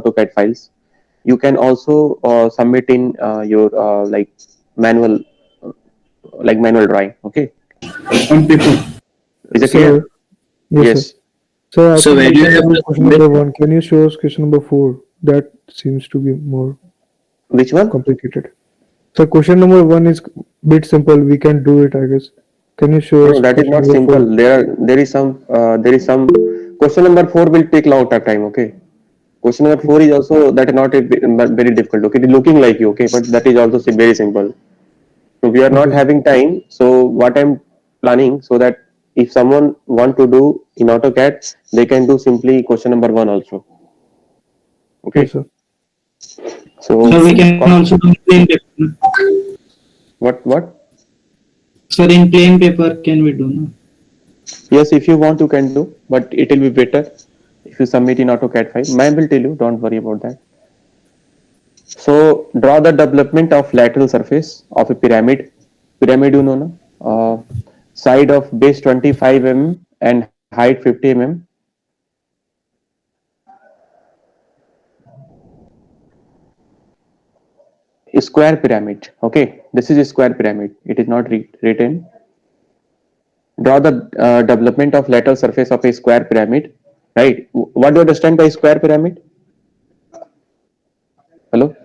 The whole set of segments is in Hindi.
AutoCAD files. You can also submit in your manual manual drawing. Okay, On paper. is it clear? Sir, yes, sir. Yes. Sir, I So think where we do you can have do to question submit? number one. Can you show us question number four? That seems to be more Which one? complicated. So question number one is bit simple. We can do it, I guess. Can you show No, us that is question not number simple. four? There is some question number four will take lot of time. Okay. Question number Okay. four is also that is not very difficult. Okay, it is looking like you. Okay, but that is also very simple. So we are not Okay, sir. having time. So what I'm planning so that if someone want to do in AutoCAD, they can do simply question number one also. Yes, Okay. sir. So So we can also do plain paper. what? So in plain paper, can we do now? Yes, if you want, you can do, but it will be better if you submit in AutoCAD 5. Mine will tell you. Don't worry about that. So draw the development of lateral surface of a pyramid. Pyramid, you know, na? Side of base 25 mm and height 50 mm. Square pyramid. Okay, this is a square pyramid. It is not written. Draw the development of lateral surface of a square pyramid. Right. What do you understand by square pyramid? Hello.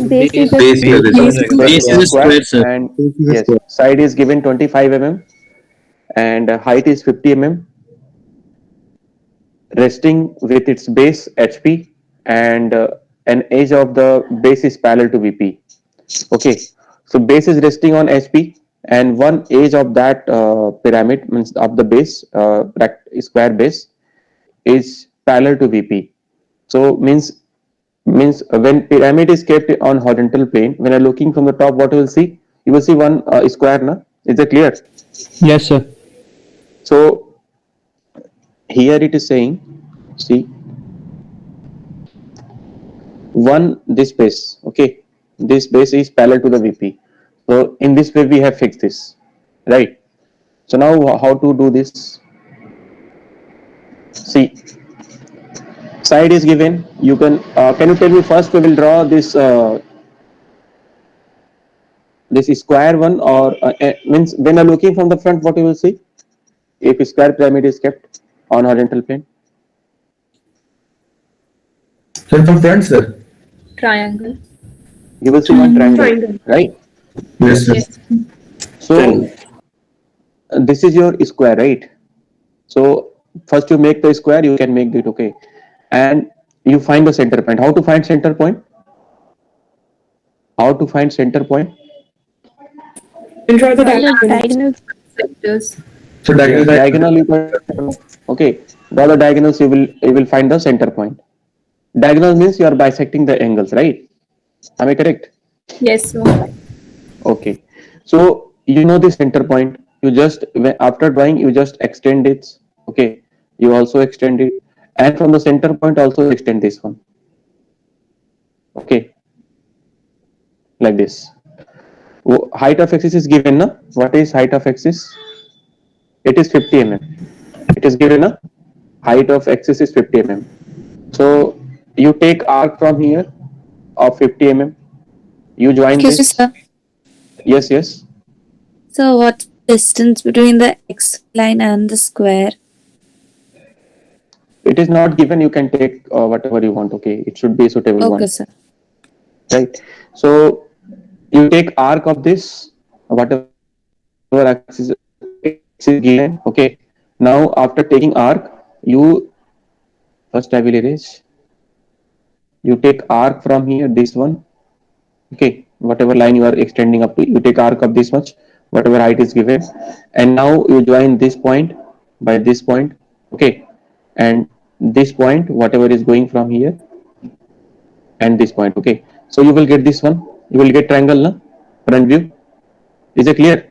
Base is a Base, square. Base base is is a square square, sir. and This is a yes, square. side is given 25 mm and height is 50 mm, resting with its base HP and an edge of the base is parallel to VP. Okay, so base is resting on HP and one edge of that pyramid means of the base square base is parallel to VP. So means when pyramid is kept on horizontal plane, when you're looking from the top, what you will see? You will see one square. Na? Is it clear? Yes, sir. So here it is saying, see, one this base. Okay, this base is parallel to the VP. So in this way we have fixed this, right? So now how to do this? See, side is given. You can you tell me first? We will draw this square one or means when you're looking from the front, what you will see if square pyramid is kept on horizontal plane? Sir, from front, sir. triangle. You will see one triangle, Triangle. right? Yes, sir. Yes. So this is your square, right? So first you make the square, you can make it, okay, and you find the center point. How to find center point? How to find center point? And draw the diagonal sectors. So Yes, diagonal. diagonal you can draw. Okay, draw the diagonals. You will find the center point. Diagonal means you are bisecting the angles, right? Am I correct? Yes, sir. Okay. So you know the center point. You just after drawing you just extend it. Okay. You also extend it, and from the center point also extend this one. Okay, like this. Height of axis is given. Na? What is height of axis? It is 50 mm. It is given. Na? Height of axis is 50 mm. So you take arc from here of 50 mm. You join Excuse me, this. sir. Yes, yes. So, what's the distance between the X line and the square? It is not given. You can take whatever you want. Okay, it should be a suitable Okay, one, sir. right? So you take arc of this whatever axis is given. Okay. Now after taking arc, you first I will erase. You take arc from here. This one. Okay, whatever line you are extending up to, you take arc of this much, whatever height is given, and now you join this point by this point. Okay, and this point, whatever is going from here, and this point. Okay, so you will get this one. You will get triangle, na? Front view. Is it clear?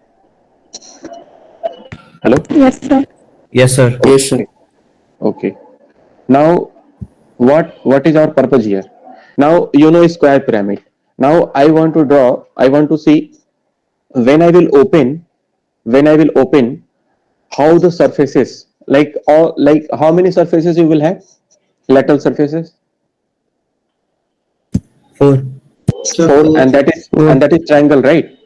Hello. Yes, sir. Yes, sir. Yes, sir. Okay. Okay. Now, what is our purpose here? Now you know square pyramid. Now I want to draw. I want to see when I will open. When I will open, how the surfaces like how many surfaces you will have? Lateral surfaces. 4. Sir, 4, four. and that is triangle, right?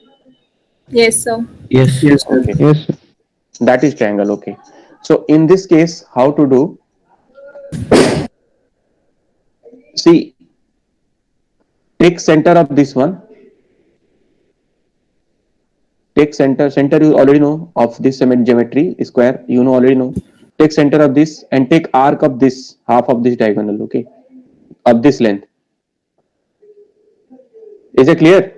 Yes, sir. Yes. Yes, sir. Okay, Yes. that is triangle. Okay, so in this case, how to do? See, take center of this one. Take center you already know of this geometry square, you know already know. Take center of this and take arc of this half of this diagonal, okay, of this length. Is it clear?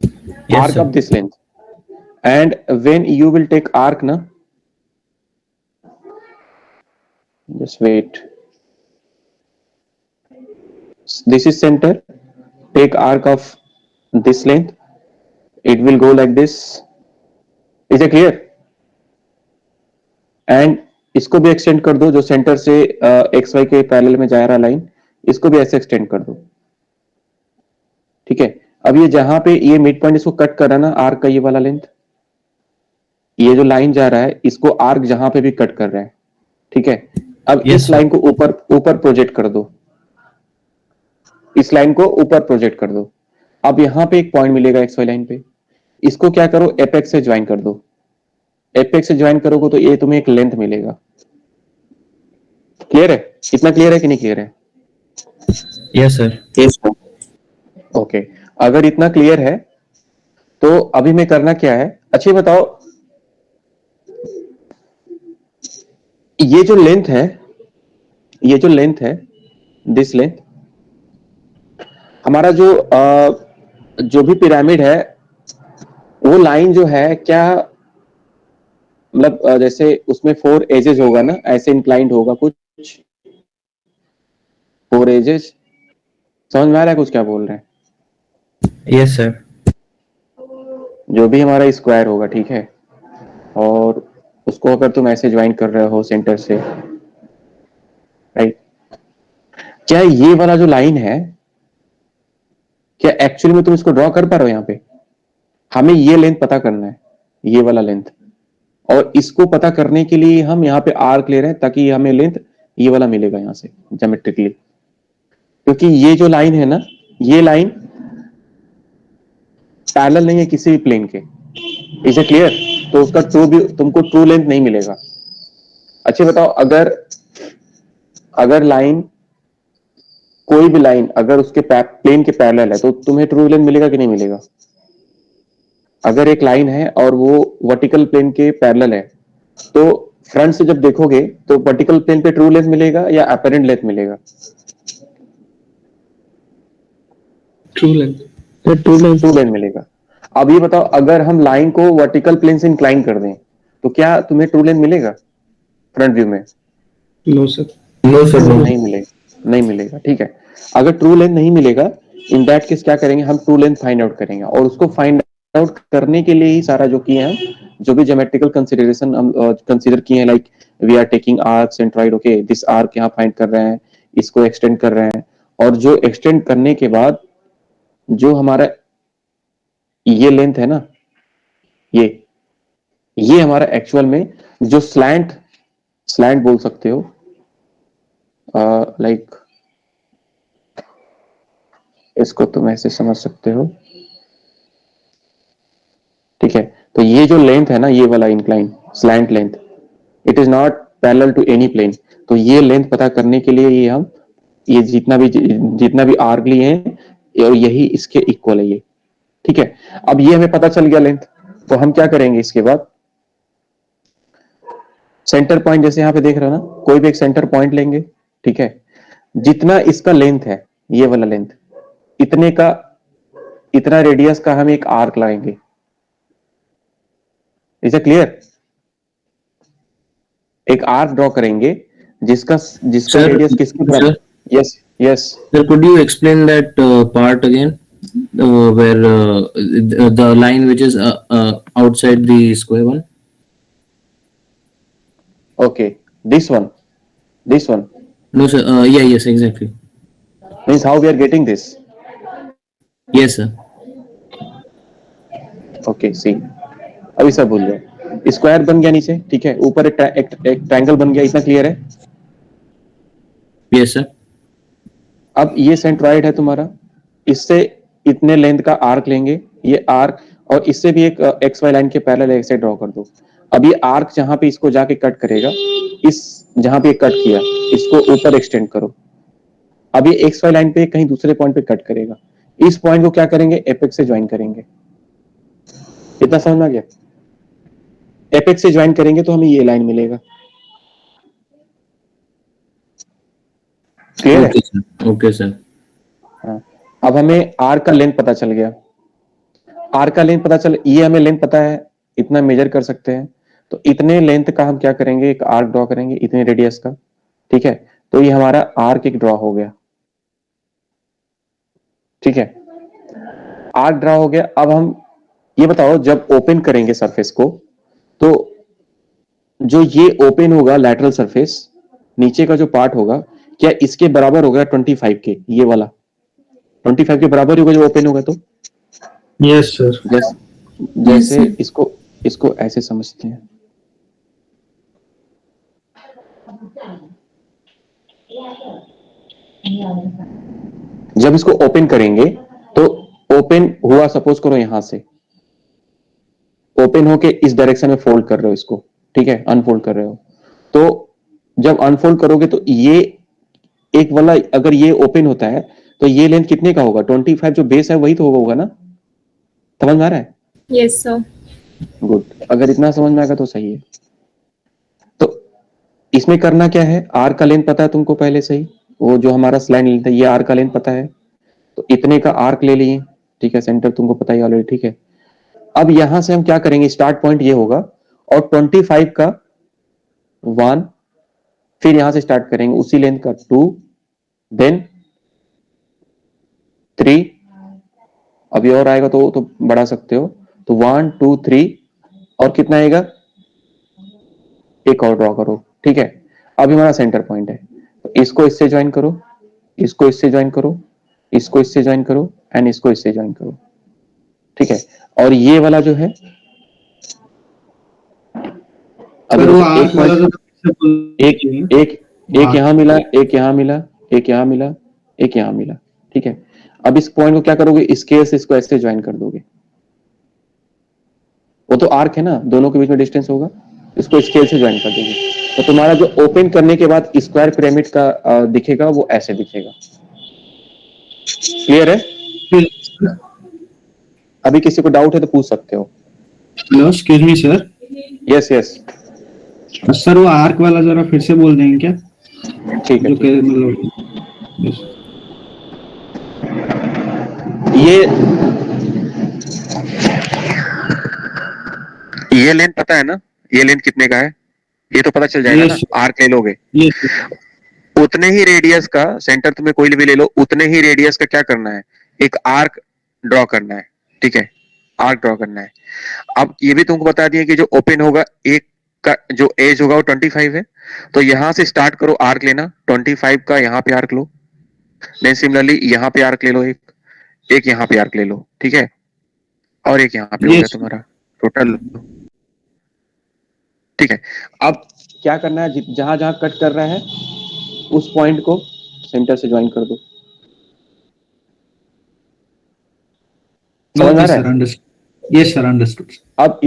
Yes, Arc sir. of this length. And when you will take arc na, just wait, this is center, take arc of this length, it will go like this. Is it clear? And इसको भी एक्सटेंड कर दो, जो सेंटर से एक्स वाई के पैरेलल में जा रहा लाइन, इसको भी ऐसे एक्सटेंड कर दो, ठीक है। अब ये जहां पे ये मिड पॉइंट इसको कट कर रहा है ना, आर्क का ये वाला लेंथ, ये जो लाइन जा रहा है इसको आर्क जहां पे भी कट कर रहा है, ठीक है। अब Yes, इस लाइन को ऊपर ऊपर प्रोजेक्ट कर दो, इस लाइन को ऊपर प्रोजेक्ट कर दो। अब यहां पे एक पॉइंट मिलेगा एक्स वाई लाइन पे, इसको क्या करो, एपेक्स से ज्वाइन कर दो। एपेक्स से ज्वाइन करोगे तो ये तुम्हें एक लेंथ मिलेगा। क्लियर है? इतना क्लियर है कि नहीं क्लियर है? Yes, sir. Yes, ओके, अगर इतना क्लियर है तो अभी मैं करना क्या है, अच्छे बताओ, ये जो लेंथ है, ये जो लेंथ है, दिस लेंथ, हमारा जो भी पिरामिड है, वो लाइन जो है क्या, मतलब जैसे उसमें 4 एजेस होगा ना, ऐसे इंक्लाइंड होगा कुछ, 4 एजेस, समझ में आ रहा है कुछ क्या बोल रहे हैं? Yes, sir. जो भी हमारा स्क्वायर होगा, ठीक है, और उसको अगर तुम ऐसे ज्वाइन कर रहे हो सेंटर से, राइट, क्या ये वाला जो लाइन है, क्या एक्चुअली में तुम इसको ड्रॉ कर पा रहे हो? यहाँ पे हमें ये लेंथ पता करना है, ये वाला लेंथ, और इसको पता करने के लिए हम यहाँ पे आर्क ले रहे हैं ताकि हमें लेंथ ये वाला मिलेगा यहाँ से ज्योमेट्रिकली, क्योंकि ये जो लाइन है ना, ये लाइन पैरेलल नहीं है किसी भी प्लेन के। Is it clear? तो उसका तुमको ट्रू लेंथ नहीं मिलेगा। अच्छे बताओ, अगर लाइन, कोई भी लाइन अगर उसके प्लेन के पैरेलल है तो तुम्हें ट्रू लेंथ मिलेगा कि नहीं मिलेगा? अगर एक लाइन है और वो वर्टिकल प्लेन के पैरेलल है, तो फ्रंट से जब देखोगे तो वर्टिकल प्लेन पे ट्रू लेंथ मिलेगा या अपरेंट लेंथ मिलेगा? True length. True length. True length मिलेगा। अब ये बताओ, अगर हम लाइन को वर्टिकल प्लेन से इंक्लाइन कर दें तो क्या तुम्हें ट्रू लेंथ मिलेगा फ्रंट व्यू में? No, sir. No, sir. No. नहीं मिलेगा, नहीं मिलेगा, ठीक है। अगर ट्रू लेंथ नहीं मिलेगा, इन दैट केस क्या करेंगे, हम ट्रू लेंथ फाइंड आउट करेंगे, और उसको फाइंड आउट करने के लिए ही सारा जो किए हैं, जो भी ज्योमेट्रिकल कंसीडरेशन हम कंसीडर किए हैं, like we are taking arc centroid, okay, this arc यहाँ फाइंड कर रहे हैं, इसको एक्सटेंड कर रहे हैं, और जो एक्सटेंड करने के बाद जो हमारा ये लेंथ है ना, ये हमारा एक्चुअल में जो स्लैंट बोल सकते हो, लाइक इसको तुम ऐसे समझ सकते हो, ठीक है। तो ये जो लेंथ है ना, ये वाला incline slant length, it is not parallel to any plane. तो ये लेंथ पता करने के लिए ये जितना भी आर्क लिए हैं, और यही इसके इक्वल है ये, ठीक है। अब ये हमें पता चल गया लेंथ, तो हम क्या करेंगे इसके बाद, सेंटर पॉइंट, जैसे यहाँ पे देख रहे हो ना, कोई भी एक सेंटर पॉइंट लेंगे, ठीक है, जितना इसका लेंथ है, ये वाला लेंथ, इतना रेडियस का हम एक आर्क लाएंगे। Is it clear? एक आर्क ड्रॉ करेंगे जिसका Sir, रेडियस किसके sir? बराबर? Yes yes, Sir, could you explain that part again? Where the line which is outside the square one? Okay, this one No, sir. Yeah, yes, exactly. Means how we are getting this. Yes, sir. Okay, see, अभी सब भूल गए, स्क्वायर बन गया नीचे, ठीक है, ऊपर एक ट्रायंगल बन गया, इतना क्लियर है? Yes, sir. अब ये सेंट्रॉइड है तुम्हारा, इससे इतने लेंथ का आर्क लेंगे, ये आर्क, और इससे भी एक एक्स वाई लाइन के पैरेलल ऐसे ड्रॉ कर दो। अब ये आर्क जहां पे इसको जाके कट करेगा, इस जहां पे कट किया इसको ऊपर एक्सटेंड करो। अब ये एक्स वाई लाइन पे कहीं दूसरे पॉइंट पे कट करेगा, इस पॉइंट को क्या करेंगे, एपेक्स से ज्वाइन करेंगे। इतना समझ में आ गया? एपेक्स से ज्वाइन करेंगे तो हमें ये लाइन मिलेगा। क्लियर है? Okay sir, okay sir. हाँ। अब हमें आर का लेंथ पता चल गया, आर का लेंथ पता चल, ये हमें लेंथ पता है, इतना मेजर कर सकते हैं। तो इतने लेंथ का हम क्या करेंगे, एक आर्क ड्रॉ करेंगे इतने रेडियस का। ठीक है, तो ये हमारा आर्क एक ड्रॉ हो गया। ठीक है, आर्क ड्रॉ हो गया। अब हम ये बताओ, जब ओपन करेंगे सरफेस को, तो जो ये ओपन होगा लैटरल सरफेस, नीचे का जो पार्ट होगा, क्या इसके बराबर होगा 25 के? ये वाला 25 के बराबर होगा जो ओपन होगा। तो यस सर। जैसे sir. इसको इसको ऐसे समझते हैं, जब इसको ओपन करेंगे तो ओपन हुआ, सपोज करो यहां से ओपन होके इस डायरेक्शन में फोल्ड कर रहे हो इसको, ठीक है, अनफोल्ड कर रहे हो। तो जब अनफोल्ड करोगे तो ये एक वाला, अगर ये ओपन होता है तो ये लेंथ कितने का होगा, 25 जो बेस है वही तो होगा ना? समझ में आ रहा है? Yes, sir. गुड, अगर इतना समझ में आएगा तो सही है। तो इसमें करना क्या है, आर का लेंथ पता है तुमको पहले से ही, वो जो हमारा स्लाइन लेंथ है, ये आर का लेंथ पता है, तो इतने का आर्क ले लिए। ठीक है, सेंटर तुमको पता ही ऑलरेडी। ठीक है, अब यहां से हम क्या करेंगे, स्टार्ट पॉइंट ये होगा और 25 का 1, फिर यहां से स्टार्ट करेंगे उसी लेंथ का 2, देन 3, अभी और आएगा तो बढ़ा सकते हो, तो 1 2 3, और कितना आएगा, एक और ड्रॉ करो। ठीक है, अभी हमारा सेंटर पॉइंट है, तो इसको इससे ज्वाइन करो, इसको इससे ज्वाइन करो, इसको इससे ज्वाइन करो, एंड इसको इससे ज्वाइन करो। ठीक है, और ये वाला जो है, अभी सर वो देखो, आर्क वाला जो फिर से बोल एक दीजिए। एक एक यहां मिला, एक यहां मिला, एक यहां मिला, एक यहां मिला। ठीक है, अब इस पॉइंट को क्या करोगे, स्केल से इसको ऐसे ज्वाइन कर दोगे। वो तो आर्क है ना, दोनों के बीच में डिस्टेंस होगा, इसको स्केल से ज्वाइन कर दोगे। तो तुम्हारा जो ओपन करने के बाद स्क्वायर पिरामिड का दिखेगा, वो ऐसे दिखेगा। क्लियर है? अभी किसी को डाउट है तो पूछ सकते हो। Hello, excuse me sir. Yes yes, sir वो आर्क वाला जरा फिर से बोल देंगे क्या? ठीक है, जो ठीक के मतलब yes. ये लेंथ पता है ना, ये लेंथ कितने का है, ये तो पता चल जाएगा Yes, ना, sir. आर्क ले लोगे। Yes, sir. उतने ही रेडियस का, सेंटर तुम्हें कोई भी ले लो, उतने ही रेडियस का क्या करना है, एक आर्क ड्रॉ करना है। ठीक है, आर्क ड्रॉ करना है। अब ये भी तुमको बता दिया कि जो ओपन होगा, एक का जो एज होगा वो 25 है, तो यहां से स्टार्ट करो आर्क लेना, 25 का यहाँ पे आर्क लो, देन सिमिलरली यहाँ पे आर्क ले लो, एक यहाँ पे आर्क ले लो। ठीक है, और एक यहाँ पे हो गया Yes, sir. तुम्हारा टोटल। ठीक है, अब क्या करना है, जहां जहां कट कर रहा है उस पॉइंट को सेंटर से ज्वाइन कर दो। समझ में आ Okay, रहा sir. है? Understood. Yes, sir. Understood. अब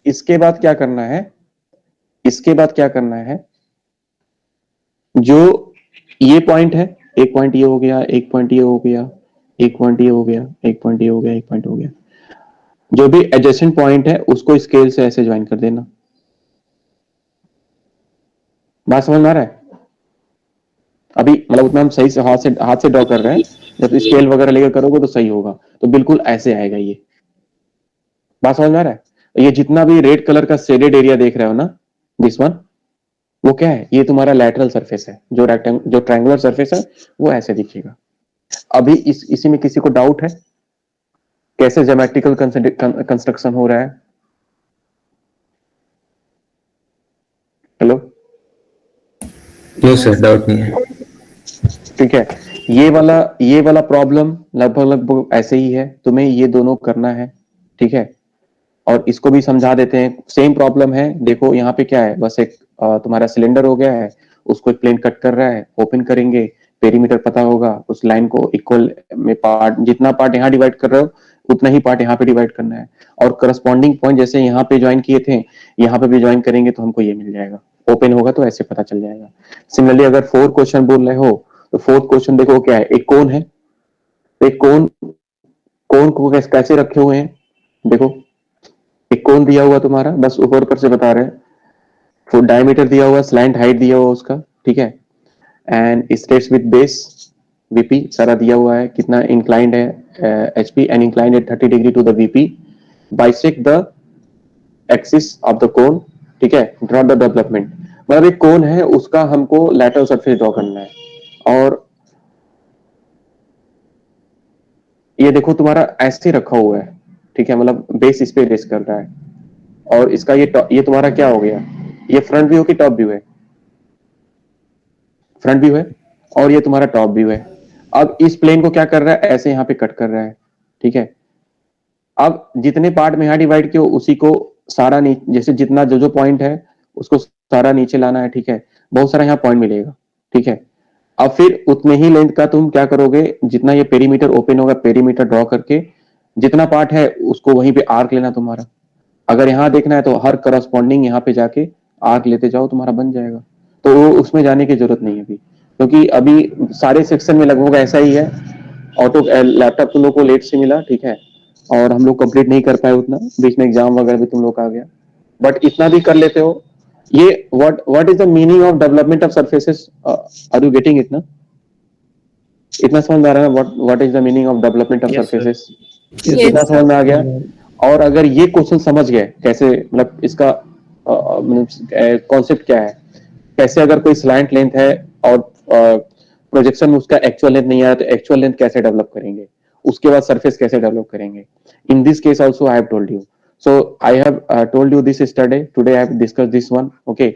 इसके बाद क्या करना है, इसके बाद क्या करना है, जो ये पॉइंट है, एक पॉइंट ये हो गया, एक पॉइंट ये हो गया, एक पॉइंट ये हो गया, एक पॉइंट ये हो गया, एक पॉइंट हो गया, जो भी एडजेसेंट पॉइंट है उसको स्केल से ऐसे ज्वाइन कर देना। बात समझ में आ रहा है? अभी मतलब उतना हम सही से हाथ से ड्रॉ कर रहे हैं, जब स्केल वगैरह लेकर करोगे तो सही होगा, तो बिल्कुल ऐसे आएगा ये। बात समझ में आ रहा है? ये जितना भी रेड कलर का शेडेड एरिया देख रहे हो ना, दिस वन, वो क्या है, ये तुम्हारा लैटरल सरफेस है, जो ट्रायंगुलर सरफेस है वो ऐसे दिखेगा। अभी इसी में किसी को डाउट है कैसे ज्योमेट्रिकल कंस्ट्रक्शन हो रहा है? हेलो, नो सर, डाउट नहीं है। ठीक है, ये वाला प्रॉब्लम लगभग ऐसे ही है, तुम्हें ये दोनों करना है। ठीक है, और इसको भी समझा देते हैं, सेम प्रॉब्लम है। देखो यहाँ पे क्या है, बस एक तुम्हारा सिलेंडर हो गया है, उसको एक प्लेन कट कर रहा है, ओपन करेंगे, पेरीमीटर पता होगा, उस लाइन को इक्वल में पार्ट, जितना पार्ट यहाँ डिवाइड कर रहे हो उतना ही पार्ट यहाँ पे डिवाइड करना है, और करस्पॉन्डिंग पॉइंट जैसे यहाँ पे ज्वाइन किए थे यहाँ पे भी ज्वाइन करेंगे तो हमको ये मिल जाएगा, ओपन होगा तो ऐसे पता चल जाएगा। सिमिलरली अगर 4 क्वेश्चन बोल रहे हो तो 4th क्वेश्चन देखो क्या है, एक कोन है, एक कोन को कैसे रखे हुए हैं, देखो एक कोन दिया हुआ तुम्हारा, बस ऊपर ऊपर से बता रहे हैं, डायमीटर दिया हुआ, स्लैंट हाइट दिया हुआ उसका, ठीक है, and straights with base VP सारा दिया हुआ है, कितना इंक्लाइंड है HP and inclined at 30 degree to the VP, bisect the axis of the cone, ठीक है, ड्रॉ द डेवलपमेंट, मतलब एक कोन है उसका हमको लैटरल सरफेस ड्रॉ करना है, और ये देखो तुम्हारा ऐसे रखा हुआ है, ठीक है, मतलब बेस इस पे रेस्ट कर रहा है, और इसका ये तुम्हारा क्या हो गया, ये फ्रंट व्यू की टॉप व्यू है, फ्रंट व्यू है, और ये तुम्हारा टॉप व्यू है। अब इस प्लेन को क्या कर रहा है, ऐसे यहाँ पे कट कर रहा है, ठीक है। अब जितने पार्ट में यहाँ डिवाइड किया उसी को सारा जैसे जितना जो पॉइंट है उसको सारा नीचे लाना है, ठीक है, बहुत सारा यहाँ पॉइंट मिलेगा, ठीक है। अब फिर उतने ही लेंथ का तुम क्या करोगे, जितना ये पेरीमीटर ओपन होगा पेरीमीटर ड्रॉ करके जितना पार्ट है उसको वहीं पे आर्क लेना तुम्हारा, अगर यहाँ देखना है तो हर करस्पॉन्डिंग यहाँ पे जाके आर्क लेते जाओ, तुम्हारा बन जाएगा। तो उसमें जाने की जरूरत नहीं है अभी, क्योंकि अभी सारे सेक्शन में लगभग ऐसा ही है, ऑटो लैपटॉप तुम लोग को लेट से मिला, ठीक है, और हम लोग कंप्लीट नहीं कर पाए उतना, बीच में एग्जाम वगैरह भी तुम लोग का आ गया, बट इतना भी कर लेते हो। ये what is the meaning of development of surfaces, are you getting it ना, इतना समझ में आ रहा है what is the meaning of development of surfaces, इतना समझ में आ गया। और अगर ये क्वेश्चन समझ गए कैसे, मतलब इसका कॉन्सेप्ट क्या है, कैसे अगर कोई स्लैंट लेंथ है और प्रोजेक्शन में उसका एक्चुअल लेंथ नहीं आया तो एक्चुअल लेंथ कैसे डेवलप करेंगे, उसके बाद सरफेस कैसे डेवलप करेंगे, in this case also I have told you, so I have told you this yesterday, today I have discussed this one, okay.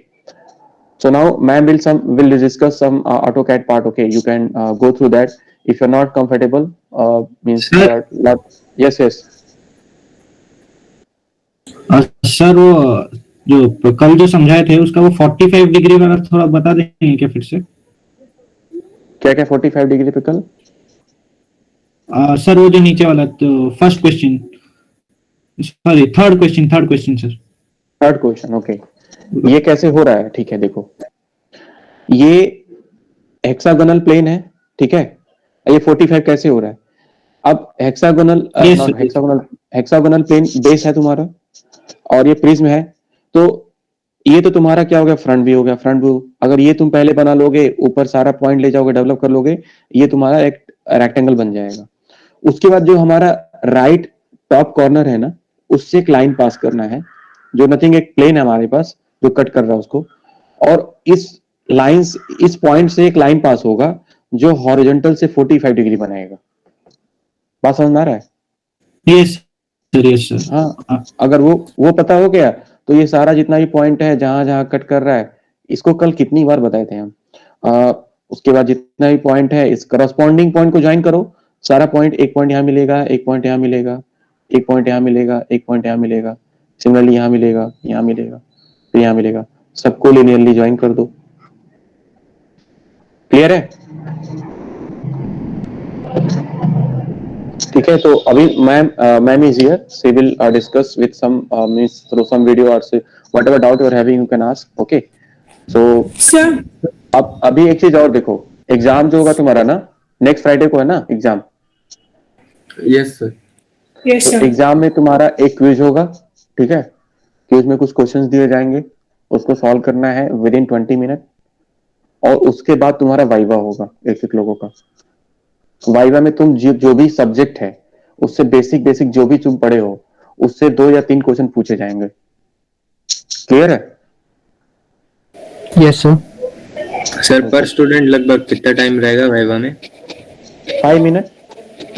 So now ma'am will discuss some AutoCAD part. Okay, you can go through that. If you're not comfortable, means yes. Sir वो जो कल जो समझाए थे उसका वो 45 डिग्री वाला थोड़ा बता देंगे क्या फिर से? क्या 45 डिग्री पे कल? सर वो जो नीचे वाला तो first question, sorry third question sir. Third question, okay. ये कैसे हो रहा है, ठीक है, देखो ये हेक्सागोनल प्लेन है, ठीक है, ये 45 कैसे हो रहा है, अब हेक्सागोनल प्लेन बेस है तुम्हारा और ये प्रिज्म है, तो ये तो तुम्हारा क्या हो गया, फ्रंट व्यू हो गया, फ्रंट व्यू। अगर ये तुम पहले बना लोगे, ऊपर सारा पॉइंट ले जाओगे, डेवलप कर लोगे, ये तुम्हारा एक रेक्टेंगल बन जाएगा। उसके बाद जो हमारा राइट टॉप कॉर्नर है ना, उससे एक लाइन पास करना है, जो नथिंग एक प्लेन है हमारे पास जो कट कर रहा है उसको, और इस पॉइंट से एक लाइन पास होगा जो हॉरिजॉन्टल से 45 डिग्री बनाएगा। बात समझ में आ रहा है? Yes sir. हाँ, अगर वो पता हो गया तो ये सारा जितना भी पॉइंट है जहां जहां कट कर रहा है, इसको कल कितनी बार बताए थे हम, उसके बाद जितना भी पॉइंट है इस करस्पॉन्डिंग पॉइंट को ज्वाइन करो, सारा पॉइंट, एक पॉइंट यहाँ मिलेगा, एक पॉइंट यहाँ मिलेगा, एक पॉइंट यहाँ मिलेगा, एक पॉइंट यहाँ मिलेगा, सिमिलरली यहाँ मिलेगा, यहाँ मिलेगा, फिर यहाँ मिलेगा, सबको लिनियरली ज्वाइन कर दो। क्लियर है? ठीक है, तो अभी ma'am is here, she will discuss with some means through some video और whatever doubt you are having you can ask, okay. So sir अब अभी एक चीज और देखो, एग्जाम जो होगा तुम्हारा ना नेक्स्ट फ्राइडे को है ना एग्जाम? Yes sir. यस तो सर एग्जाम में तुम्हारा एक क्विज होगा, ठीक है, क्विज में कुछ क्वेश्चंस दिए जाएंगे, उसको सॉल्व करना है विद इन 20 मिनट, और उसके बाद तुम्हारा वाइवा होगा एक लोगों का। वाइवा में तुम जो भी सब्जेक्ट है उससे बेसिक जो भी तुम पढ़े हो उससे 2 या 3 क्वेश्चन पूछे जाएंगे। क्लियर है? Yes sir. सर पर स्टूडेंट लगभग कितना टाइम रहेगा वाइवा में? 5 minute,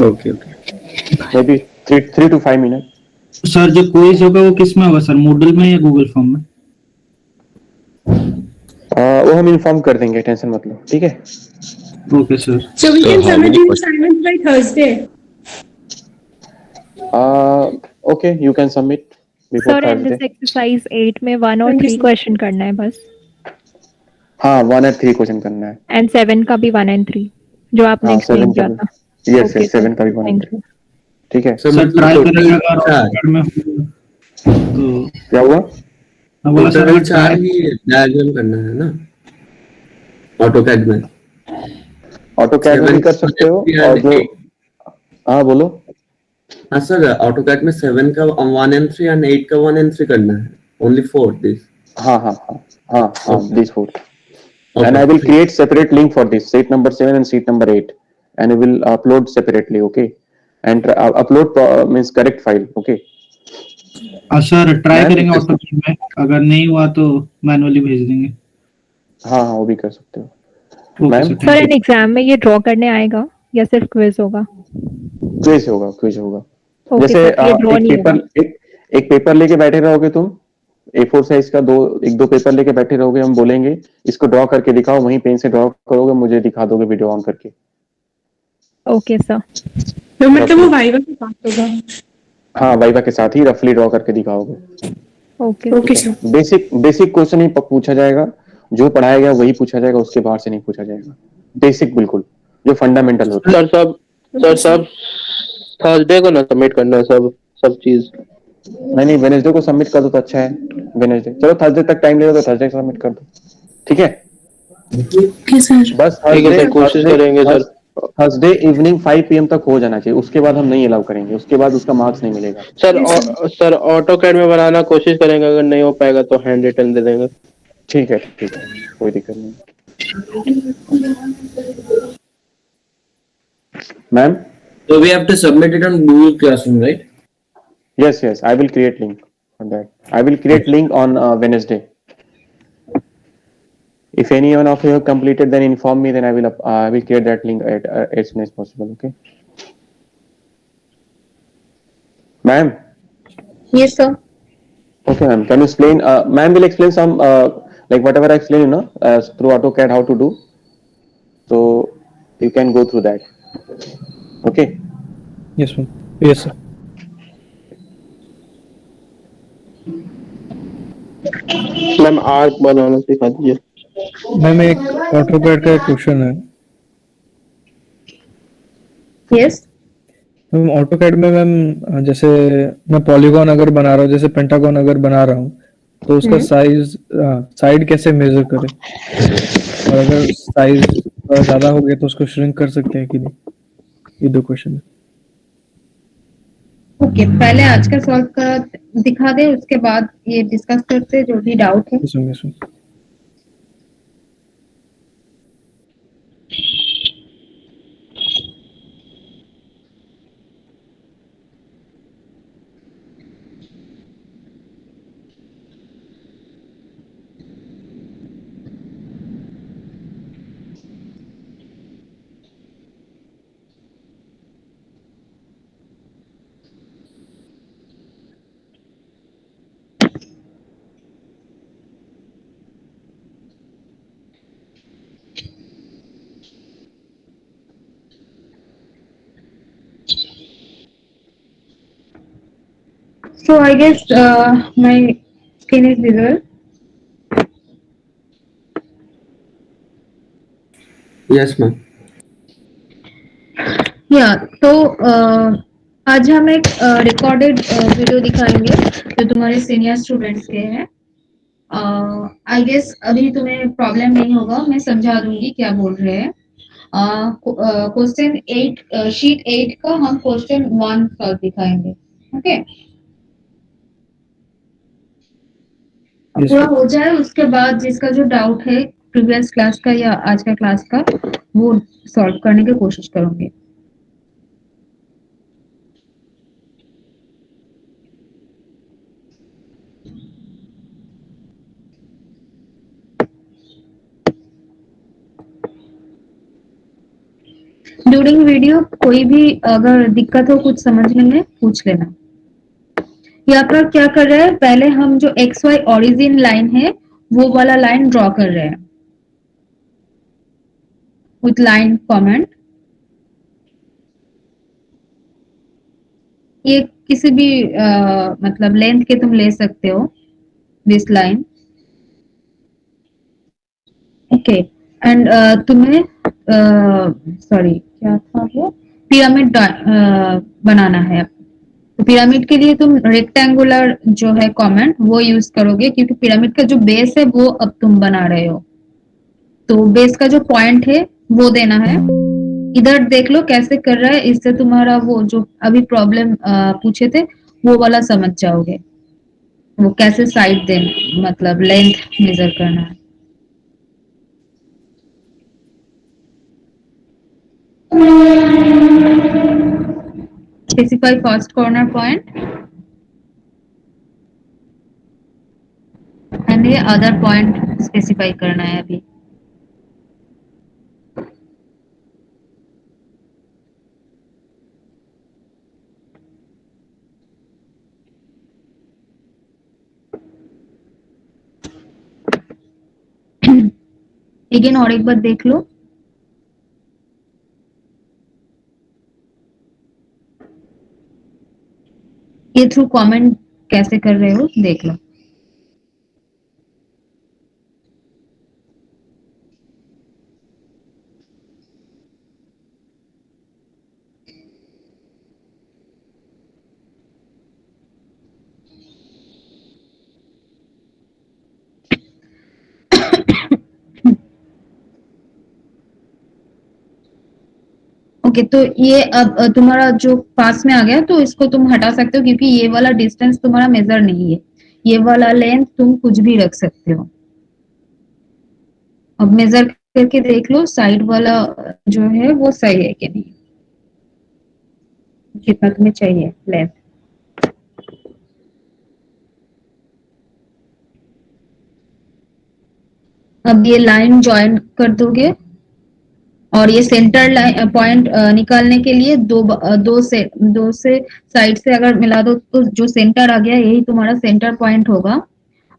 okay may be 3 to 5 minute. Sir जो क्विज होगा वो किस में होगा सर, मूडल में या गूगल फॉर्म में? वो हम इन्फॉर्म कर देंगे, टेंशन मत लो, ठीक है। Okay sir. so we can submit the assignment by Thursday. Okay, you can submit before sir and Thursday. This exercise 8 में 1 और Thank you, 3 sir. क्वेश्चन करना है बस। हाँ 1 और 3 क्वेश्चन करना है। एंड 7 का भी 1 एंड 3 जो आपने हाँ एक्सप्लेन 7 का किया भी, था। यस ओके यस 7 का भी 1 और थैंक 3, यू। ठीक है। सर सर मतलब ट्राई टोटल करेंगे अगर चार, AutoCAD में हो तो क्या हुआ? मैं बोला सर टोटल अगर 4 ट्राई ही डायग्राम करना है ना ऑटोकैड में। ऑटो कैड में भी 7 कर सकते हो, और एंड जो, 8। हाँ बोलो। हाँ सर ऑटोकैड में 7 का 1 एंड 3 एंड 8 का 1 एंड 3 करना है, ओनली 4 दिस। हाँ हाँ हाँ हाँ हाँ, Okay. these 4, and I will Okay. create separate link for this sheet number 7 and sheet number 8, and I will upload separately, okay, and upload means correct file, okay sir try ma'am. करेंगे AutoCAD में, अगर नहीं हुआ तो मैनुअली भेज देंगे। हाँ हाँ वो भी कर सकते हो okay ma'am. Sir sir thank and exam में ये ड्रॉ करने आएगा या सिर्फ क्विज होगा? क्विज होगा, क्विज होगा। ओके जैसे सर ये ड्रॉ एक नहीं होगा। पेपर, एक पेपर लेके बैठे रहोगे तुम, A4 साइज का एक दो पेपर लेके बैठे रहोगे, हम बोलेंगे इसको ड्रॉ करके दिखाओ, वहीं पेन से ड्रॉ करोगे, मुझे दिखा दोगे वीडियो ऑन करके। Okay sir. तो मतलब वो Roughly। वाइवा के पास होगा। हाँ वाइवा के साथ ही रफली ड्रॉ करके दिखाओगे। Okay okay sir. Basic basic question ही पूछा जाएगा, जो पढ़ाया गया वही पूछा जाएगा, उसके बाहर से नहीं पूछा जाएगा। बेसिक बिल्कुल, जो फंडामेंटल होता है। सर सब थर्सडे को ना सबमिट करना है सब चीज। नहीं वेनेसडे को सबमिट कर दो तो अच्छा है। वेनेसडे, चलो थर्सडे तक टाइम ले लो तो थर्सडे सबमिट कर दो, ठीक है। Okay sir. बस ठीक है थर्सडे सर, कोशिश थर्सडे करेंगे सर। थर्सडे इवनिंग 5 PM तक हो जाना चाहिए, उसके बाद हम नहीं अलाउ करेंगे, उसके बाद उसका मार्क्स नहीं मिलेगा। सर ऑटो कैड में बनाना कोशिश करेंगे, अगर नहीं हो पाएगा तो हैंड रिटन दे देंगे। ठीक है कोई दिक्कत नहीं। Ma'am, So we have to submit it on Google Classroom, right? yes I will create link for that. I will create link on Wednesday. If anyone of you have completed, then inform me, then I will create that link at as soon as possible, okay ma'am? Yes, sir. Okay ma'am, can you explain, ma'am will explain some like whatever I explained, through AutoCAD how to do, so you can go through that, okay? Yes, ma'am. Yes, sir. Ma'am arc बनाना सिखा दीजिए। मैम एक AutoCAD का एक क्वेश्चन है। Yes. मैम AutoCAD में मैम जैसे मैं पॉलीगॉन अगर बना रहा हूँ, जैसे पेंटागन अगर बना रहा हूँ, तो उसका साइज साइड कैसे मेजर करें, और अगर साइज ज्यादा हो गया तो उसको श्रिंक कर सकते हैं कि नहीं, ये दो क्वेश्चन है। ओके, पहले आज का सॉल्व कर दिखा दे, उसके बाद ये डिस्कस करते हैं जो भी डाउट है। Yes, ma'am. Yes, ma'am. So I guess my screen is visible. Yes, ma'am. या तो आज हम एक रिकॉर्डेड वीडियो दिखाएंगे जो तुम्हारे सीनियर स्टूडेंट्स के हैं। आई गेस अभी तुम्हें प्रॉब्लम नहीं होगा, मैं समझा दूंगी क्या बोल रहे हैं। क्वेश्चन 8 शीट 8 का हम क्वेश्चन 1 सॉल्व दिखाएंगे, ओके। Yes, पूरा ma'am. हो जाए उसके बाद जिसका जो डाउट है प्रीवियस क्लास का या आज का क्लास का, वो सॉल्व करने की कोशिश करूंगी। ड्यूरिंग वीडियो कोई भी अगर दिक्कत हो कुछ समझने में पूछ लेना। यहाँ पर क्या कर रहे हैं, पहले हम जो एक्स वाई ओरिजिन लाइन है वो वाला लाइन ड्रॉ कर रहे हैं विथ लाइन कमेंट। ये किसी भी मतलब लेंथ के तुम ले सकते हो दिस लाइन, ओके एंड तुम्हें सॉरी क्या था वो पिरामिड बनाना है। तो पिरामिड के लिए तुम रेक्टेंगुलर जो है कमेंट वो यूज करोगे क्योंकि पिरामिड का जो बेस है वो अब तुम बना रहे हो। तो बेस का जो पॉइंट है वो देना है। इधर देख लो कैसे कर रहा है, इससे तुम्हारा वो जो अभी प्रॉब्लम पूछे थे वो वाला समझ जाओगे। वो कैसे साइड देना मतलब लेंथ मेजर करना है। Specify first corner point and ये अदर पॉइंट स्पेसिफाई करना है अभी। अगेन और एक बार देख लो। ये थ्रू कमेंट कैसे कर रहे हो देख लो। ओके तो ये अब तुम्हारा जो पास में आ गया तो इसको तुम हटा सकते हो क्योंकि ये वाला डिस्टेंस तुम्हारा मेजर नहीं है। ये वाला लेंथ तुम कुछ भी रख सकते हो। अब मेजर करके देख लो साइड वाला जो है वो सही है कि नहीं, जितना तुम्हें चाहिए लेंथ। अब ये लाइन ज्वाइन कर दोगे और ये सेंटर लाइन पॉइंट निकालने के लिए दो से साइड से अगर मिला दो तो जो सेंटर आ गया यही तुम्हारा सेंटर पॉइंट होगा।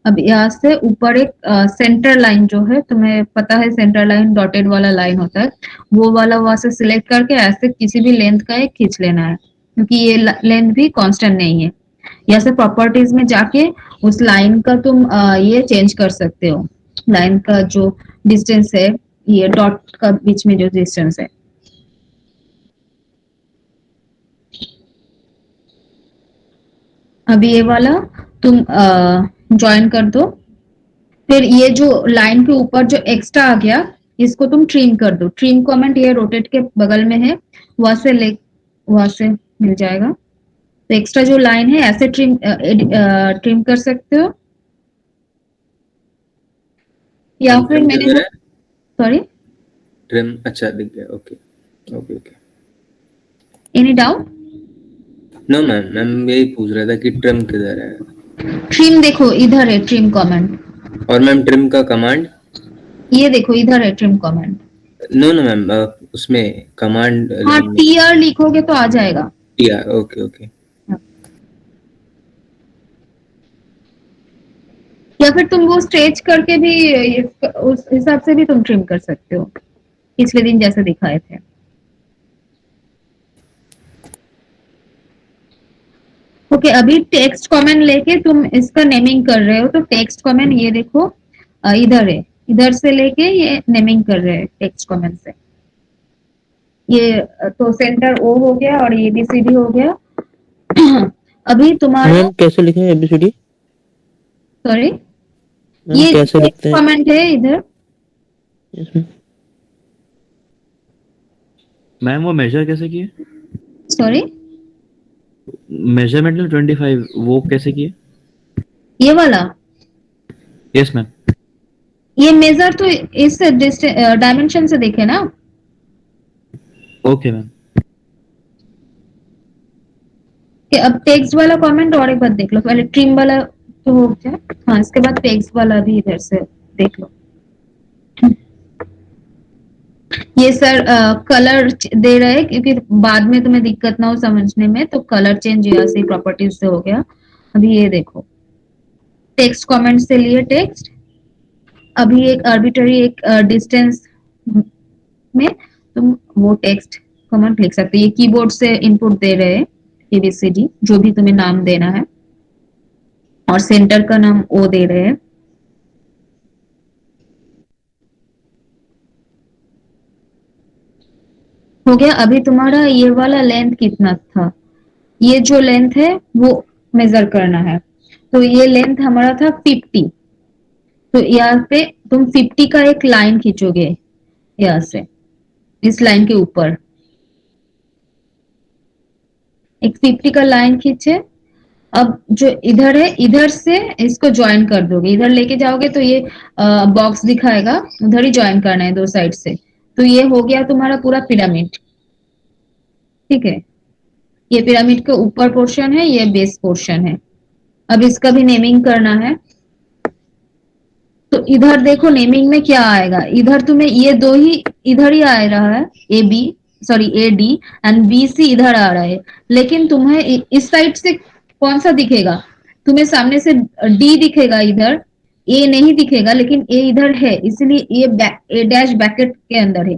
अब यहाँ से ऊपर एक सेंटर लाइन जो है तुम्हें पता है सेंटर लाइन डॉटेड वाला लाइन होता है, वो वाला वहां से सिलेक्ट करके ऐसे किसी भी लेंथ का एक खींच लेना है क्योंकि ये लेंथ भी कांस्टेंट नहीं है। यहाँ से प्रॉपर्टीज में जाके उस लाइन का तुम ये चेंज कर सकते हो। लाइन का जो डिस्टेंस है ये डॉट का बीच में जो डिस्टेंस है। अभी ये वाला तुम ज्वाइन कर दो। फिर ये जो लाइन के ऊपर जो एक्स्ट्रा आ गया इसको तुम ट्रिम कर दो। ट्रिम कमेंट ये रोटेट के बगल में है, वहां से मिल जाएगा। तो एक्स्ट्रा जो लाइन है ऐसे ट्रिम कर सकते हो या फिर मैंने जो सॉरी ट्रिम अच्छा दिख गया। Okay okay okay. Any doubt? No ma'am, ma'am यही पूछ रहा था कि ट्रिम किधर है। ट्रिम देखो इधर है ट्रिम कमेंट। और मैम ट्रिम का कमांड ये देखो इधर है trim comment. No no ma'am उसमें कमांड हाँ टीआर लिखोगे तो आ जाएगा। TR okay okay. या फिर तुम वो स्ट्रेच करके भी उस हिसाब से भी तुम ट्रिम कर सकते हो पिछले दिन जैसे दिखाए थे। ओके अभी टेक्स्ट कमेंट लेके तुम इसका नेमिंग कर रहे हो तो टेक्स्ट कमेंट ये देखो इधर है, इधर से लेके ये नेमिंग कर रहे हैं टेक्स्ट कमेंट से। ये तो सेंटर ओ हो गया और एबीसीडी हो गया। अभी तुम्हारा कैसे लिखें एबीसीडी? सॉरी ये कैसे लिखते हैं? कमेंट है इधर। मैम वो मेजर कैसे किए? सॉरी मेजरमेंट 25 वो कैसे किए? ये वाला यस मैम। ये मेजर तो इस डायमेंशन से देखे ना। Okay ma'am. अब टेक्स्ट वाला कमेंट और एक बार देख लो। पहले ट्रिम वाला तो हो गया, हाँ इसके बाद टेक्स्ट वाला भी इधर से देख लो। ये सर कलर दे रहे हैं क्योंकि बाद में तुम्हें दिक्कत ना हो समझने में, तो कलर चेंज यहाँ से प्रॉपर्टीज से हो गया। अभी ये देखो टेक्स्ट कमेंट से लिए टेक्स्ट। अभी एक आर्बिट्ररी एक डिस्टेंस में तुम वो टेक्स्ट कमेंट लिख सकते हो। ये कीबोर्ड से इनपुट दे रहे हैं एबीसीडी जो भी तुम्हें नाम देना है और सेंटर का नाम ओ दे रहे हैं। हो गया। अभी तुम्हारा ये वाला लेंथ कितना था, ये जो लेंथ है वो मेजर करना है। तो ये लेंथ हमारा था 50। तो यहाँ पे तुम 50 का एक लाइन खींचोगे, यहाँ से इस लाइन के ऊपर एक 50 का लाइन खींचे। अब जो इधर है, इधर से इसको ज्वाइन कर दोगे, इधर लेके जाओगे तो ये बॉक्स दिखाएगा, उधर ही ज्वाइन करना है दो साइड से। तो ये हो गया तुम्हारा पूरा पिरामिड। ठीक है, ये पिरामिड के ऊपर पोर्शन है, ये बेस पोर्शन है। अब इसका भी नेमिंग करना है। तो इधर देखो नेमिंग में क्या आएगा, इधर तुम्हें ये दो ही इधर ही आ रहा है, A B, sorry A D and B C इधर आ रहा है। लेकिन तुम्हें इस साइड से कौन सा दिखेगा, तुम्हें सामने से डी दिखेगा, इधर ए नहीं दिखेगा, लेकिन ए इधर है, इसलिए ए डैश ब्रैकेट के अंदर है।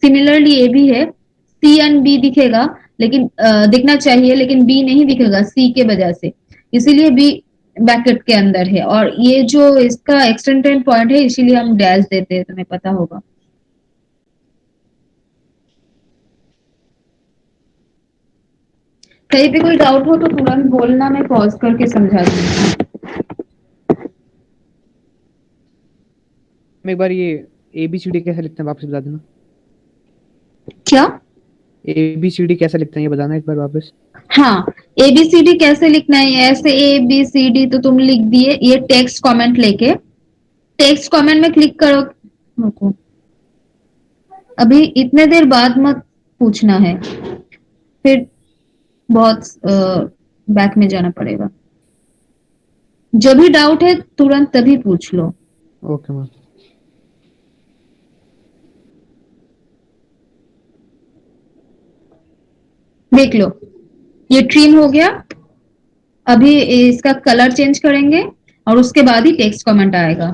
सिमिलरली ए भी है, सी एंड बी दिखेगा, लेकिन दिखना चाहिए, लेकिन बी नहीं दिखेगा सी के वजह से, इसीलिए बी ब्रैकेट के अंदर है। और ये जो इसका एक्सटेंडेड पॉइंट है, इसीलिए हम डैश देते हैं, तुम्हें पता होगा। कहीं पे कोई डाउट हो तो तुरंत बोलना, मैं पॉज करके समझा दूंगी। एक बार ये ABCD कैसे लिखते हैं वापस बता देना। क्या ABCD कैसे लिखते हैं ये बताना एक बार वापस। हाँ, ABCD कैसे लिखना है, ऐसे ABCD तो तुम लिख दिए, ये टेक्स्ट कमेंट लेके टेक्स्ट कमेंट में क्लिक करो। रुको, अभी इतने देर बाद मत पूछना है, फिर बहुत बैक में जाना पड़ेगा। जब भी डाउट है तुरंत तभी पूछ लो। Okay ma'am. देख लो, ये ट्रिम हो गया। अभी इसका कलर चेंज करेंगे और उसके बाद ही टेक्स्ट कमेंट आएगा।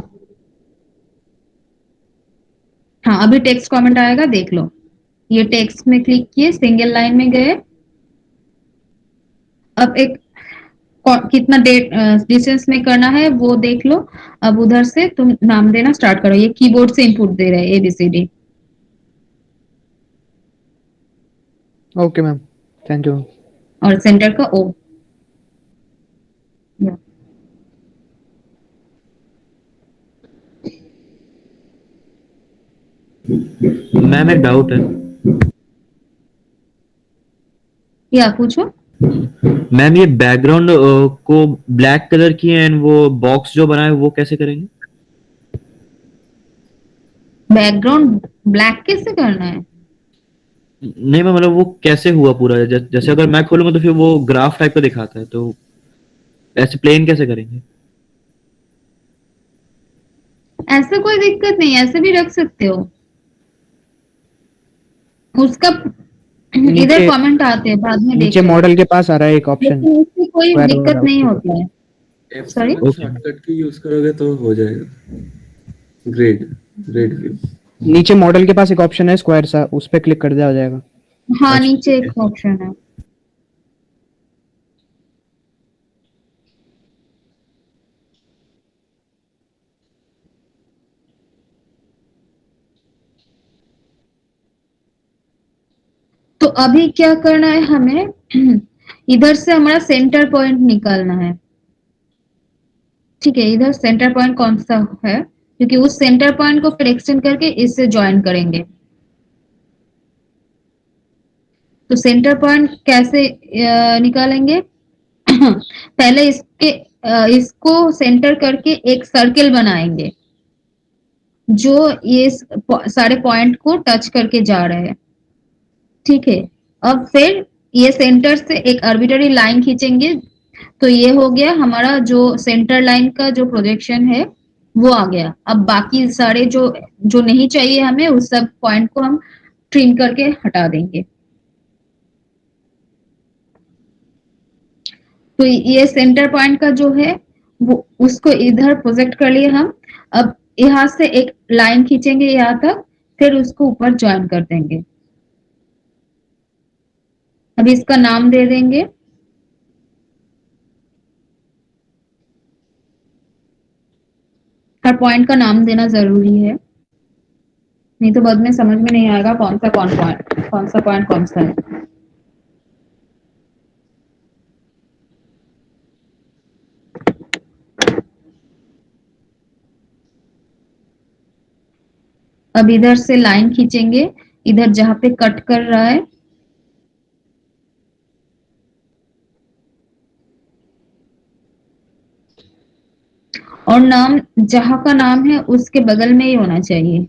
हाँ, अभी टेक्स्ट कमेंट आएगा, देख लो। ये टेक्स्ट में क्लिक किए, सिंगल लाइन में गए। अब एक कितना डेट डिस्टेंस में करना है वो देख लो। अब उधर से तुम नाम देना स्टार्ट करो। ये कीबोर्ड से इनपुट दे रहे हैं ABCD। Okay ma'am, thank you. और सेंटर का O। मैम एक डाउट है। क्या पूछो। मैम ये बैकग्राउंड को ब्लैक कलर किए एंड वो बॉक्स जो बना है वो कैसे करेंगे? बैकग्राउंड ब्लैक कैसे करना है? नहीं मैं मतलब वो कैसे हुआ पूरा, जैसे अगर मैं खोलूंगा तो फिर वो ग्राफ टाइप का दिखाता है, तो ऐसे प्लेन कैसे करेंगे? ऐसे कोई दिक्कत नहीं, ऐसे भी रख सकते हो। उसका इधर कमेंट आते हैं, बाद में नीचे देख मॉडल के पास आ रहा है एक ऑप्शन, लेकिन उससे कोई दिक्कत नहीं होती है। सॉरी, शॉर्टकट की यूज करोगे तो हो जाएगा। ग्रेड ग्रेड व्यू नीचे मॉडल के पास एक ऑप्शन है स्क्वायर सा, उस पे क्लिक कर दिया हो जाएगा। हाँ नीचे एक ऑप्शन है। तो अभी क्या करना है हमें, इधर से हमारा सेंटर पॉइंट निकालना है। ठीक है, इधर सेंटर पॉइंट कौन सा है, क्योंकि उस सेंटर पॉइंट को फिर एक्सटेंड करके इससे ज्वाइन करेंगे। तो सेंटर पॉइंट कैसे निकालेंगे? पहले इसको सेंटर करके एक सर्किल बनाएंगे जो ये सारे पॉइंट को टच करके जा रहे हैं। ठीक है, अब फिर ये सेंटर से एक आर्बिट्ररी लाइन खींचेंगे। तो ये हो गया हमारा जो सेंटर लाइन का जो प्रोजेक्शन है वो आ गया। अब बाकी सारे जो जो नहीं चाहिए हमें, उस सब पॉइंट को हम ट्रिम करके हटा देंगे। तो ये सेंटर पॉइंट का जो है वो उसको इधर प्रोजेक्ट कर लिए हम। अब यहाँ से एक लाइन खींचेंगे यहाँ तक, फिर उसको ऊपर ज्वाइन कर देंगे। अब इसका नाम दे देंगे। हर पॉइंट का नाम देना जरूरी है। नहीं तो बाद में समझ में नहीं आएगा कौन सा पॉइंट कौन सा है। अब इधर से लाइन खींचेंगे, इधर जहां पे कट कर रहा है और नाम जहां का नाम है उसके बगल में ही होना चाहिए।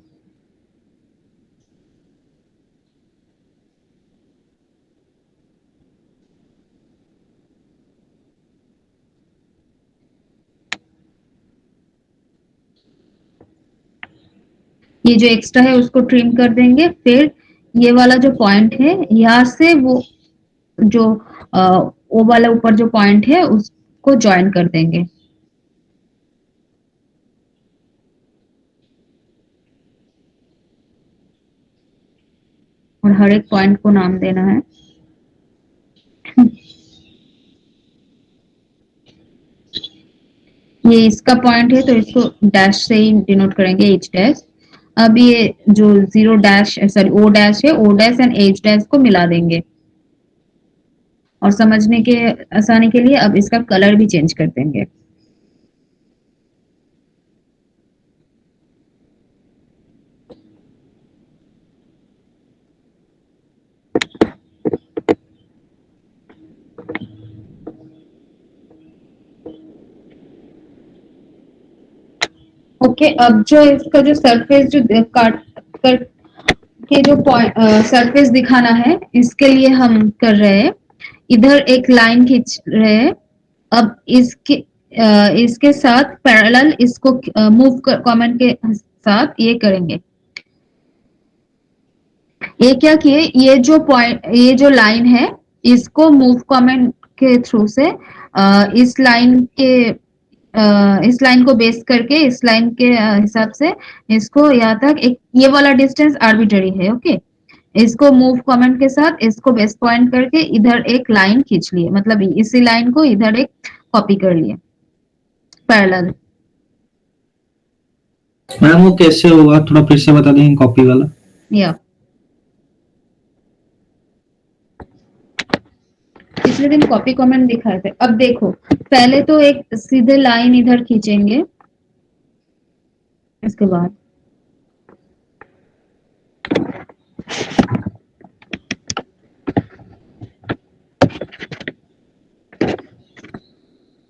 ये जो एक्स्ट्रा है उसको ट्रिम कर देंगे। फिर ये वाला जो पॉइंट है यहाँ से वो जो वो वाला ऊपर जो पॉइंट है उसको ज्वाइन कर देंगे। और हर एक पॉइंट को नाम देना है। ये इसका पॉइंट है तो इसको डैश से ही डिनोट करेंगे, एच डैश। अब ये जो zero dash sorry O dash है, O dash and H dash को मिला देंगे। और समझने के आसानी के लिए अब इसका कलर भी चेंज कर देंगे। ओके, अब जो इसका जो सरफेस जो काट कर के जो पॉइंट सरफेस दिखाना है, इसके लिए हम कर रहे हैं इधर एक लाइन खींच रहे हैं। अब इसके साथ पैरेलल इसको मूव कमेंट के साथ ये करेंगे। ये क्या किए, ये जो लाइन है इसको मूव कमेंट के थ्रू से इस लाइन को बेस करके इस लाइन के हिसाब से इसको यहाँ तक एक ये वाला डिस्टेंस आर्बिट्ररी है। ओके, इसको मूव कमेंट के साथ इसको बेस पॉइंट करके इधर एक लाइन खींच लिए, मतलब इसी लाइन को इधर एक कॉपी कर लिए पैरेलल। मैम वो कैसे होगा, थोड़ा फिर से बता देंगे कॉपी वाला? या पिछले दिन कॉपी कमेंट दिखाए थे। अब देखो, पहले तो एक सीधे लाइन इधर खींचेंगे, इसके बाद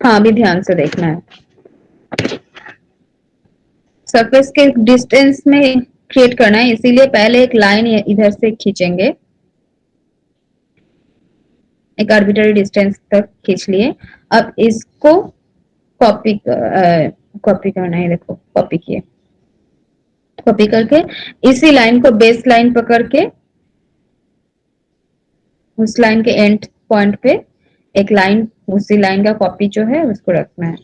हाँ अभी ध्यान से देखना है। सरफेस के डिस्टेंस में क्रिएट करना है, इसीलिए पहले एक लाइन इधर से खींचेंगे, एक आर्बिट्ररी डिस्टेंस तक खींच लिए। अब इसको कॉपी करना है, देखो कॉपी किए, कॉपी करके इसी लाइन को बेस लाइन पकड़ के उस लाइन के एंड पॉइंट पे एक लाइन, उसी लाइन का कॉपी जो है उसको रखना है।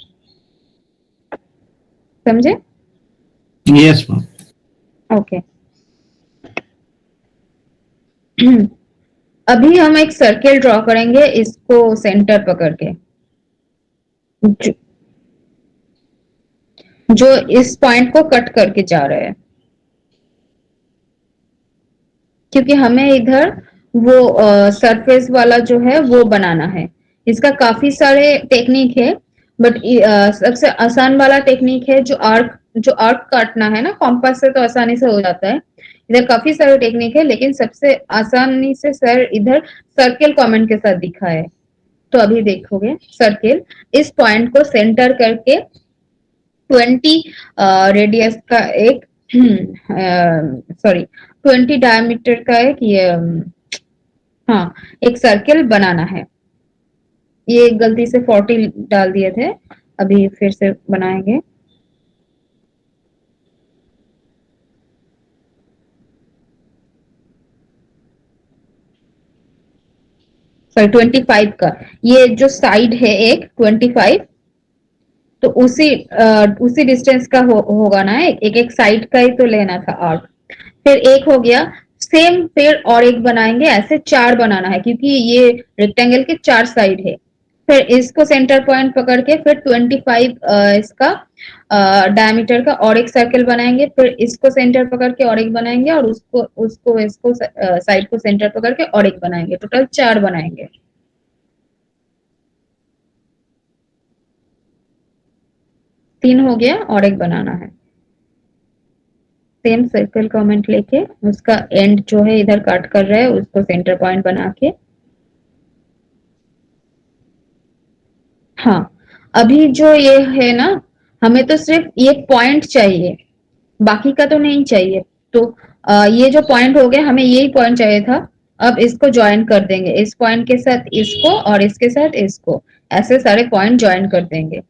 समझे? Yes ma'am. ओके। अभी हम एक सर्किल ड्रॉ करेंगे, इसको सेंटर पकड़ के, जो इस पॉइंट को कट करके जा रहे हैं, क्योंकि हमें इधर वो सरफेस वाला जो है वो बनाना है। इसका काफी सारे टेक्निक है, बट सबसे आसान वाला टेक्निक है जो आर्क काटना है ना, कॉम्पास से तो आसानी से हो जाता है। इधर काफी सारे टेक्निक है, लेकिन सबसे आसानी से सर इधर सर्किल कमेंट के साथ दिखा है। तो अभी देखोगे सर्किल, इस पॉइंट को सेंटर करके 20 रेडियस का एक 20 डायमीटर का एक ये हाँ एक सर्किल बनाना है। ये गलती से 40 डाल दिए थे, अभी फिर से बनाएंगे। सॉरी 25 का, ये जो साइड है एक 25, तो उसी डिस्टेंस का होगा ना, एक साइड का ही तो लेना था आर्क। फिर एक हो गया, सेम फिर और एक बनाएंगे, ऐसे 4 बनाना है, क्योंकि ये रेक्टेंगल के 4 साइड है। फिर इसको सेंटर पॉइंट पकड़ के फिर 25 इसका डायमीटर का और एक सर्कल बनाएंगे, फिर इसको सेंटर पकड़ के और एक बनाएंगे, और उसको उसको इसको साइड को सेंटर पकड़ के और एक बनाएंगे, टोटल 4 बनाएंगे। तीन हो गया, और एक बनाना है। सेम सर्कल कमेंट लेके उसका एंड जो है इधर कट कर रहे हैं, उसको सेंटर पॉइंट बना के, हाँ अभी जो ये है ना, हमें तो सिर्फ ये पॉइंट चाहिए, बाकी का तो नहीं चाहिए। तो ये जो पॉइंट हो गया, हमें यही पॉइंट चाहिए था। अब इसको ज्वाइन कर देंगे, इस पॉइंट के साथ इसको और इसके साथ इसको, ऐसे सारे पॉइंट ज्वाइन कर देंगे।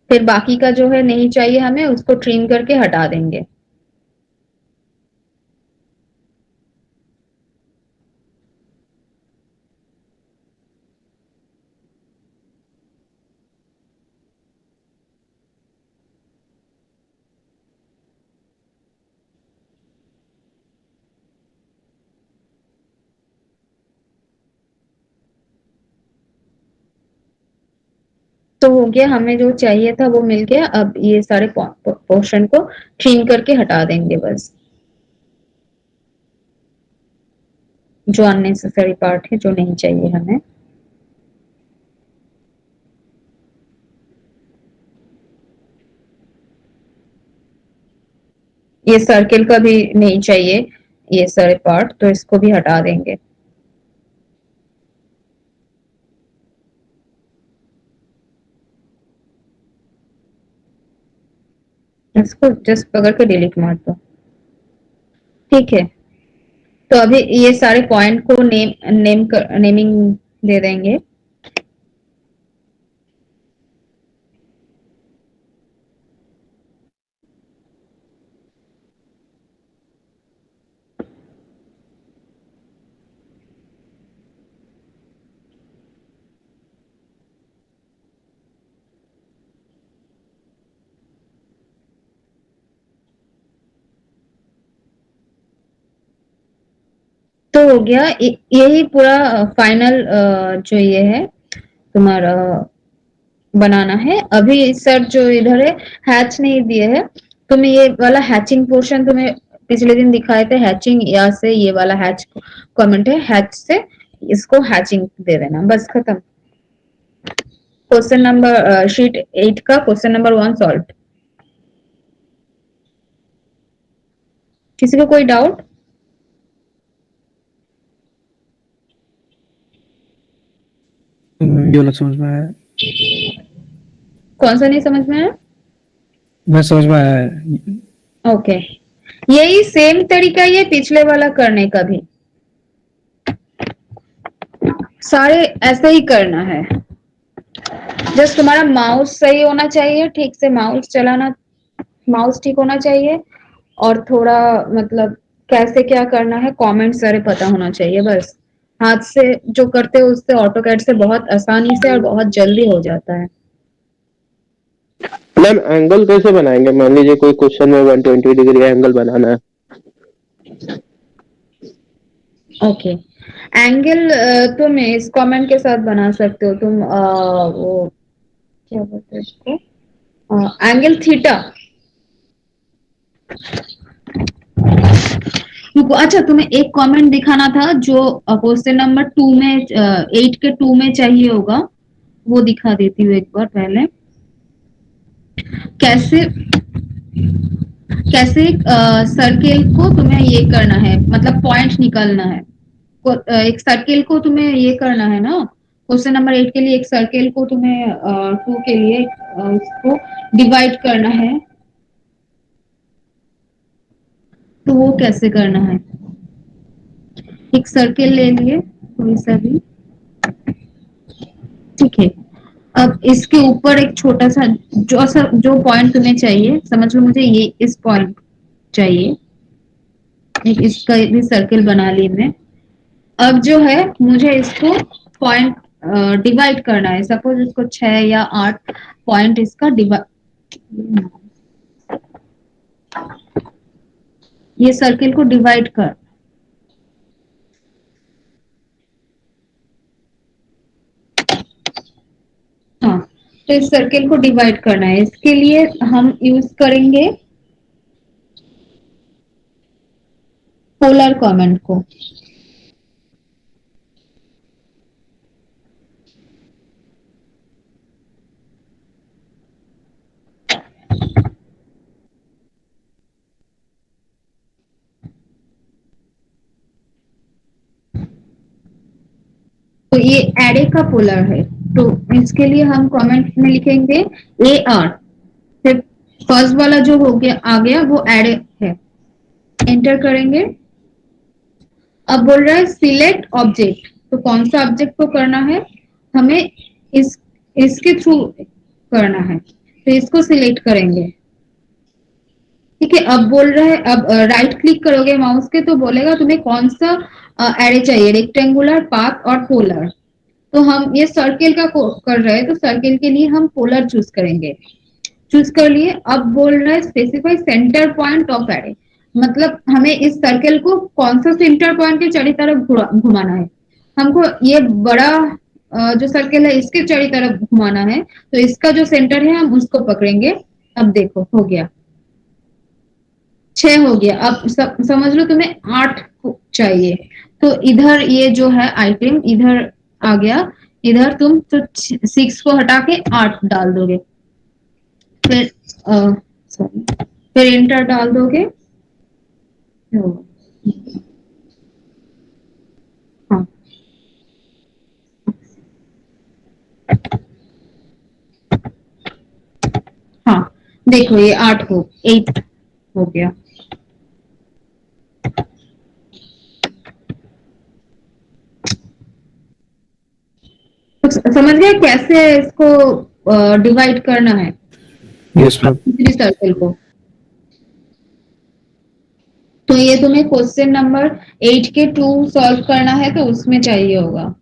फिर बाकी का जो है नहीं चाहिए हमें, उसको ट्रिम करके हटा देंगे। तो हो गया, हमें जो चाहिए था वो मिल गया। अब ये सारे पोर्शन को ट्रिम करके हटा देंगे बस, जो अननेसेसरी पार्ट है, जो नहीं चाहिए हमें। ये सर्किल का भी नहीं चाहिए ये सारे पार्ट, तो इसको भी हटा देंगे। इसको जस्ट पकड़ के डिलीट मार दो, ठीक है। तो अभी ये सारे पॉइंट को नेमिंग दे देंगे। तो हो गया, यही पूरा फाइनल जो ये है तुम्हारा बनाना है। अभी सर जो इधर है हैच नहीं दिए है, तुम्हें ये वाला हैचिंग पोर्शन तुम्हें पिछले दिन दिखाए थे, हैचिंग या से ये वाला हैच कमेंट है, हैच से इसको हैचिंग दे देना, बस खत्म। क्वेश्चन नंबर शीट 8 का क्वेश्चन नंबर 1 सॉल्व। किसी को कोई डाउट? ये वाला समझ में आया, कौन सा नहीं समझ में आया? मैं समझ में आया है। ओके, यही सेम तरीका ये पिछले वाला करने का भी, सारे ऐसे ही करना है। जस्ट तुम्हारा माउस सही होना चाहिए, ठीक से माउस चलाना, माउस ठीक होना चाहिए, और थोड़ा मतलब कैसे क्या करना है कमेंट सारे पता होना चाहिए बस। हाथ से जो करते हो उससे ऑटोकैड से बहुत आसानी से और बहुत जल्दी हो जाता है। मैम एंगल कैसे बनाएंगे? मान लीजिए कोई क्वेश्चन में 120 डिग्री एंगल बनाना है। ओके, एंगल तुम इस कमेंट के साथ बना सकते हो। तुम वो क्या बोलते हैं इसको, एंगल थीटा। अच्छा, तुम्हें एक कमेंट दिखाना था जो क्वेश्चन नंबर 2 में 8 के 2 में चाहिए होगा, वो दिखा देती हूँ एक बार पहले। कैसे कैसे सर्किल को तुम्हें ये करना है, मतलब पॉइंट निकालना है। एक सर्किल को तुम्हें ये करना है ना, क्वेश्चन नंबर 8 के लिए एक सर्किल को तुम्हें 2 के लिए उसको डिवाइड करना है। तो वो कैसे करना है? एक सर्किल ले लिए कोई सा भी, ठीक है। अब इसके ऊपर एक छोटा सा जो पॉइंट तुम्हें चाहिए, समझ लो मुझे ये इस पॉइंट चाहिए, एक इसका भी सर्किल बना ली मैं। अब जो है मुझे इसको पॉइंट डिवाइड करना है। सपोज इसको 6 या 8 पॉइंट इसका डिवाइड, ये सर्किल को डिवाइड कर, तो इस सर्किल को डिवाइड करना है। इसके लिए हम यूज करेंगे पोलर कमेंट को। तो ये एरे का पोलर है, तो इसके लिए हम कमेंट में लिखेंगे ए आर, फिर फर्स्ट वाला जो हो गया आ गया वो एरे है, एंटर करेंगे। अब बोल रहा है सिलेक्ट ऑब्जेक्ट, तो कौन सा ऑब्जेक्ट को करना है, हमें इसके थ्रू करना है, तो इसको सिलेक्ट करेंगे। ठीक है, अब बोल रहा है, अब राइट क्लिक करोगे माउस के तो बोलेगा तुम्हें कौन सा एरे चाहिए, रेक्टेंगुलर, पाथ और पोलर। तो हम ये सर्किल का कर रहे हैं, तो सर्किल के लिए हम पोलर चूज करेंगे। चूज कर लिए। अब बोल रहा है specify centre point of array, मतलब हमें इस सर्किल को कौन सा सेंटर पॉइंट के चारों तरफ घुमाना है। हमको ये बड़ा जो सर्किल है इसके चारों तरफ घुमाना है, तो इसका जो सेंटर है हम उसको पकड़ेंगे। अब देखो हो गया, 6 हो गया। अब समझ लो तुम्हें 8 चाहिए, तो इधर ये जो है आइटम इधर आ गया, इधर तुम तो 6 को हटा के 8 डाल दोगे, फिर फिर एंटर डाल दोगे। हाँ हाँ देखो ये 8 हो गया। समझ गए कैसे इसको डिवाइड करना है? Yes ma'am. सर्कल को। तो ये तुम्हें क्वेश्चन नंबर 8 के 2 सॉल्व करना है, तो उसमें चाहिए होगा।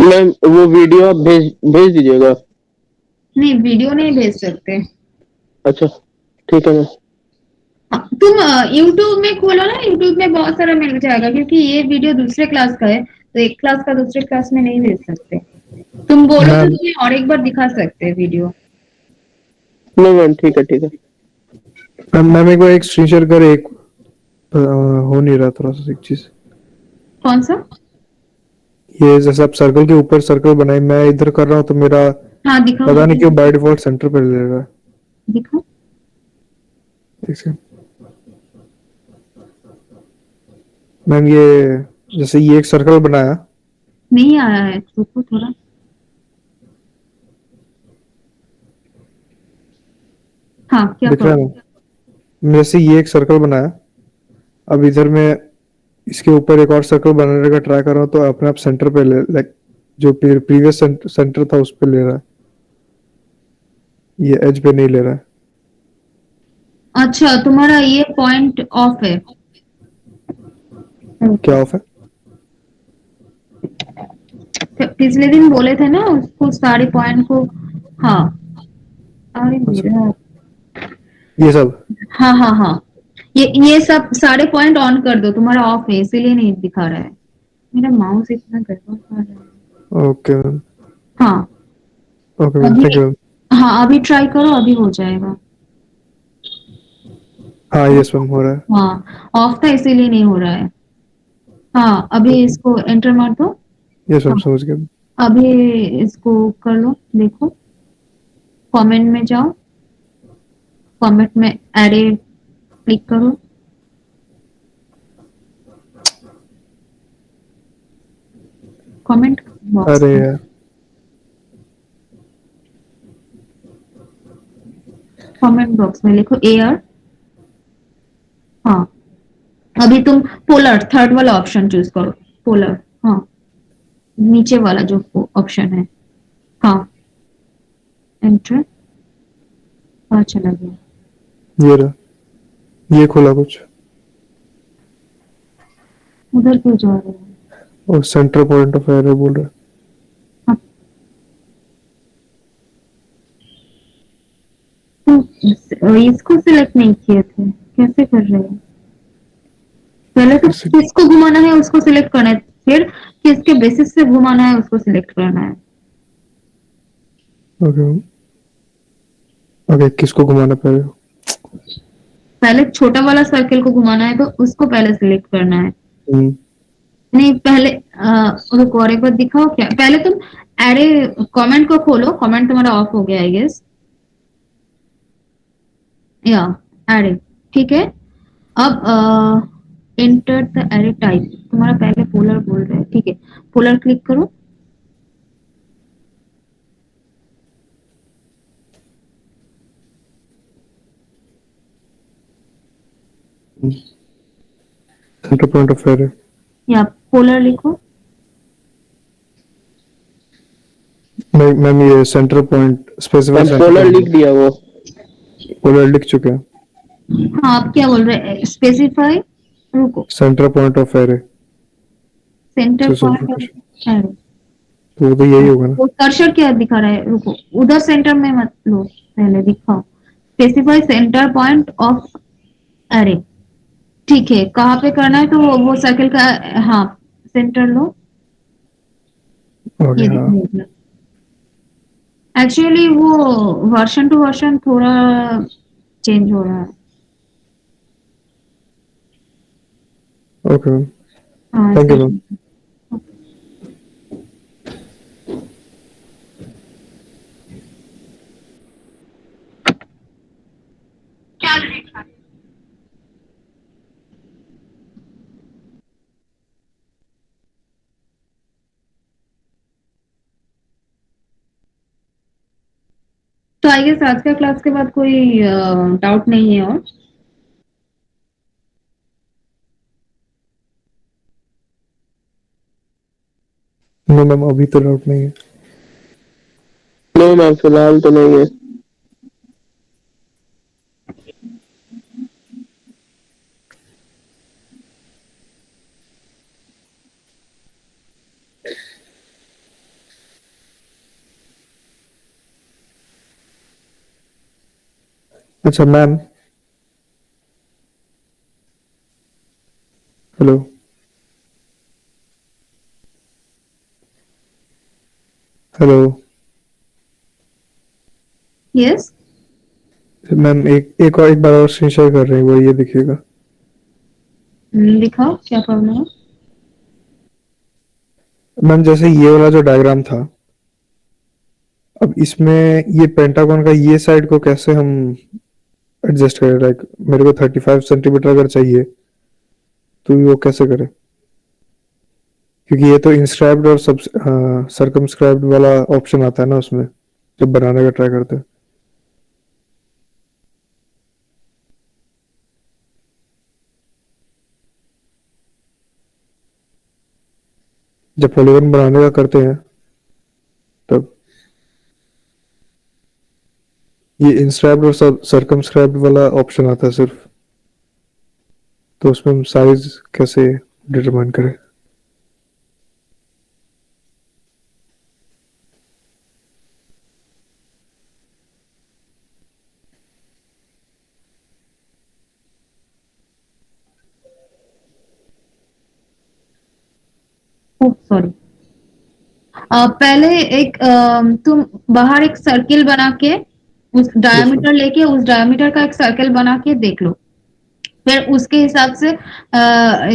मैम वो वीडियो आप भेज दीजिएगा। नहीं, वीडियो नहीं भेज सकते। अच्छा ठीक है मैम। तुम YouTube में खोलो ना, YouTube में बहुत सारा मिल जाएगा, क्योंकि ये वीडियो दूसरे क्लास का है, तो एक क्लास का दूसरे क्लास में नहीं भेज सकते। तुम बोलो तो तुम्हें और एक बार दिखा सकते हैं वीडियो। नहीं मैम ठीक है। मैम एक बार एक स्क्रीन शेयर कर, एक हो नहीं रहा थोड़ा सा एक चीज। कौन सा? ये जैसे आप सर्कल के ऊपर सर्कल बनाए, मैं इधर कर रहा हूँ तो मेरा हाँ दिखाओ, पता नहीं क्यों बाय डिफॉल्ट सेंटर पे ले रहा है। दिखाओ। मैम ये जैसे ये एक सर्कल बनाया, नहीं आया है, रुको थोड़ा। हाँ क्या दिख रहा है मैम? जैसे ये एक सर्कल बनाया, अब इधर में इसके ऊपर एक और सर्कल बनाने का ट्राई कर रहा हूँ, तो अपने आप सेंटर पे लाइक जो प्रीवियस सेंटर था उस पे ले रहा है, ये एज पे नहीं ले रहा है। अच्छा, तुम्हारा ये पॉइंट ऑफ है। क्या ऑफ है? पिछले दिन बोले थे ना उसको सारे पॉइंट को। हाँ अरे मेरा, ये सब हाँ हाँ हाँ, ये सब सारे पॉइंट ऑन कर दो, तुम्हारा ऑफ है इसीलिए नहीं दिखा रहा है। मेरा माउस इतना गड़बड़ कर रहा है। Okay ma'am. हाँ ओके मैम, थैंक यू। हाँ अभी ट्राई करो, अभी हो जाएगा। हाँ यस मैम हो रहा है। हाँ ऑफ था इसीलिए नहीं हो रहा है। हाँ अभी इसको एंटर मार दो। यस मैम समझ गया। अभी इसको कर लो, देखो कमेंट में जाओ, कमेंट में एरे क्लिक करो। कमेंट बॉक्स अरे यार, कमेंट बॉक्स में लिखो एयर। हाँ अभी तुम पोलर थर्ड वाला ऑप्शन चूज करो, पोलर। हाँ नीचे वाला जो ऑप्शन है, हाँ एंटर। हाँ चला गया। ये रहा, ये खोला कुछ। उधर क्यों जा रहे हो? और सेंटर पॉइंट ऑफ एरे बोल रहा है। इसको सिलेक्ट नहीं किए थे, कैसे कर रहे हैं? पहले तो किसको घुमाना है उसको सिलेक्ट करना है, फिर किसके बेसिस से घुमाना है उसको सिलेक्ट करना है। ओके ओके, किसको घुमाना पड़ेगा? पहले छोटा वाला सर्कल को घुमाना है तो उसको पहले सिलेक्ट करना है। नहीं पहले रुको और एक बार दिखाओ क्या, पहले तुम एरे कमेंट को खोलो, कमेंट तुम्हारा ऑफ हो गया आई गेस, या एरे ठीक है। अब एंटर द एरे टाइप, तुम्हारा पहले पोलर बोल रहा है, ठीक है पोलर क्लिक करो। सेंटर पॉइंट ऑफ एरे, या पोलर लिखो। मैम ये सेंटर पॉइंट स्पेसिफाई पोलर लिख दिया, वो पोलर लिख चुके हैं। हाँ आप क्या बोल रहे हैं, स्पेसिफाई, रुको centre point of array, centre point of array, तो वो तो यही होगा ना। वो कर्सर क्या दिखा रहा है, रुको उधर सेंटर में मत लो, पहले दिखाओ specify centre point of array, ठीक है कहाँ पे करना है, तो वो सर्कल का हाँ सेंटर लो। ओके हाँ, एक्चुअली वो वर्जन टू वर्जन थोड़ा चेंज हो रहा है। ओके मैम, हाँ, थैंक यू मैम। तो आई गेस आज का क्लास के बाद कोई डाउट नहीं है और नो मैम, अभी तो डाउट नहीं है। नो मैम फिलहाल तो नहीं है। अच्छा ma'am, hello hello yes ma'am, एक बार और स्क्रीन शेयर कर रहे हैं, वो ये दिखेगा। दिखाओ क्या करना है। मैम जैसे ये वाला जो डायग्राम था, अब इसमें ये पेंटागन का ये साइड को कैसे हम एडजस्ट करें? लाइक मेरे को 35 सेंटीमीटर अगर चाहिए तो वो कैसे करें? क्योंकि ये तो इंस्क्राइब्ड और सब सर्कमस्क्राइब्ड वाला ऑप्शन आता है ना उसमें, जब बनाने का ट्राई करते हैं। जब पॉलीगन बनाने का करते हैं तब ये इंस्क्राइब्ड और सर्कमस्क्राइब्ड वाला ऑप्शन आता है सिर्फ, तो उसमें हम साइज कैसे डिटरमाइन करें? सॉरी पहले एक तुम बाहर एक सर्किल बना के उस डायमीटर लेके उस डायमीटर का एक सर्कल बना के देख लो, फिर उसके हिसाब से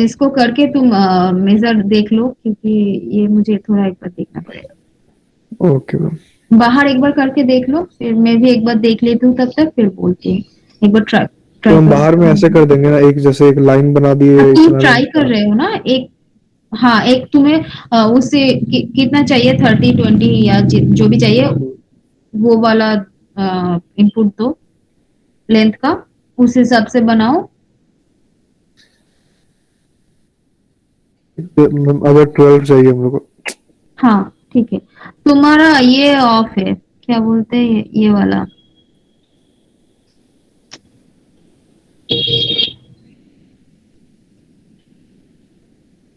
इसको करके तुम मेजर देख लो, क्योंकि ये मुझे थोड़ा एक बार देखना पड़ेगा। ओके मैम, बाहर एक बार करके देख लो, फिर मैं भी एक बार देख लेती हूँ, तब तक फिर बोलती हूँ, एक बार ट्राई तो हम बाहर में ऐसे कर देंगे ना, एक जैसे एक लाइन बना दिए। तुम ट्राई कर रहे हो ना, एक हाँ एक तुम्हें उससे कितना चाहिए 30-20 या जो भी चाहिए वो वाला इनपुट दो लेंथ का, उस हिसाब से बनाओ। अगर 12 चाहिए हम लोग को। हाँ ठीक है, तुम्हारा ये ऑफ है, क्या बोलते हैं ये वाला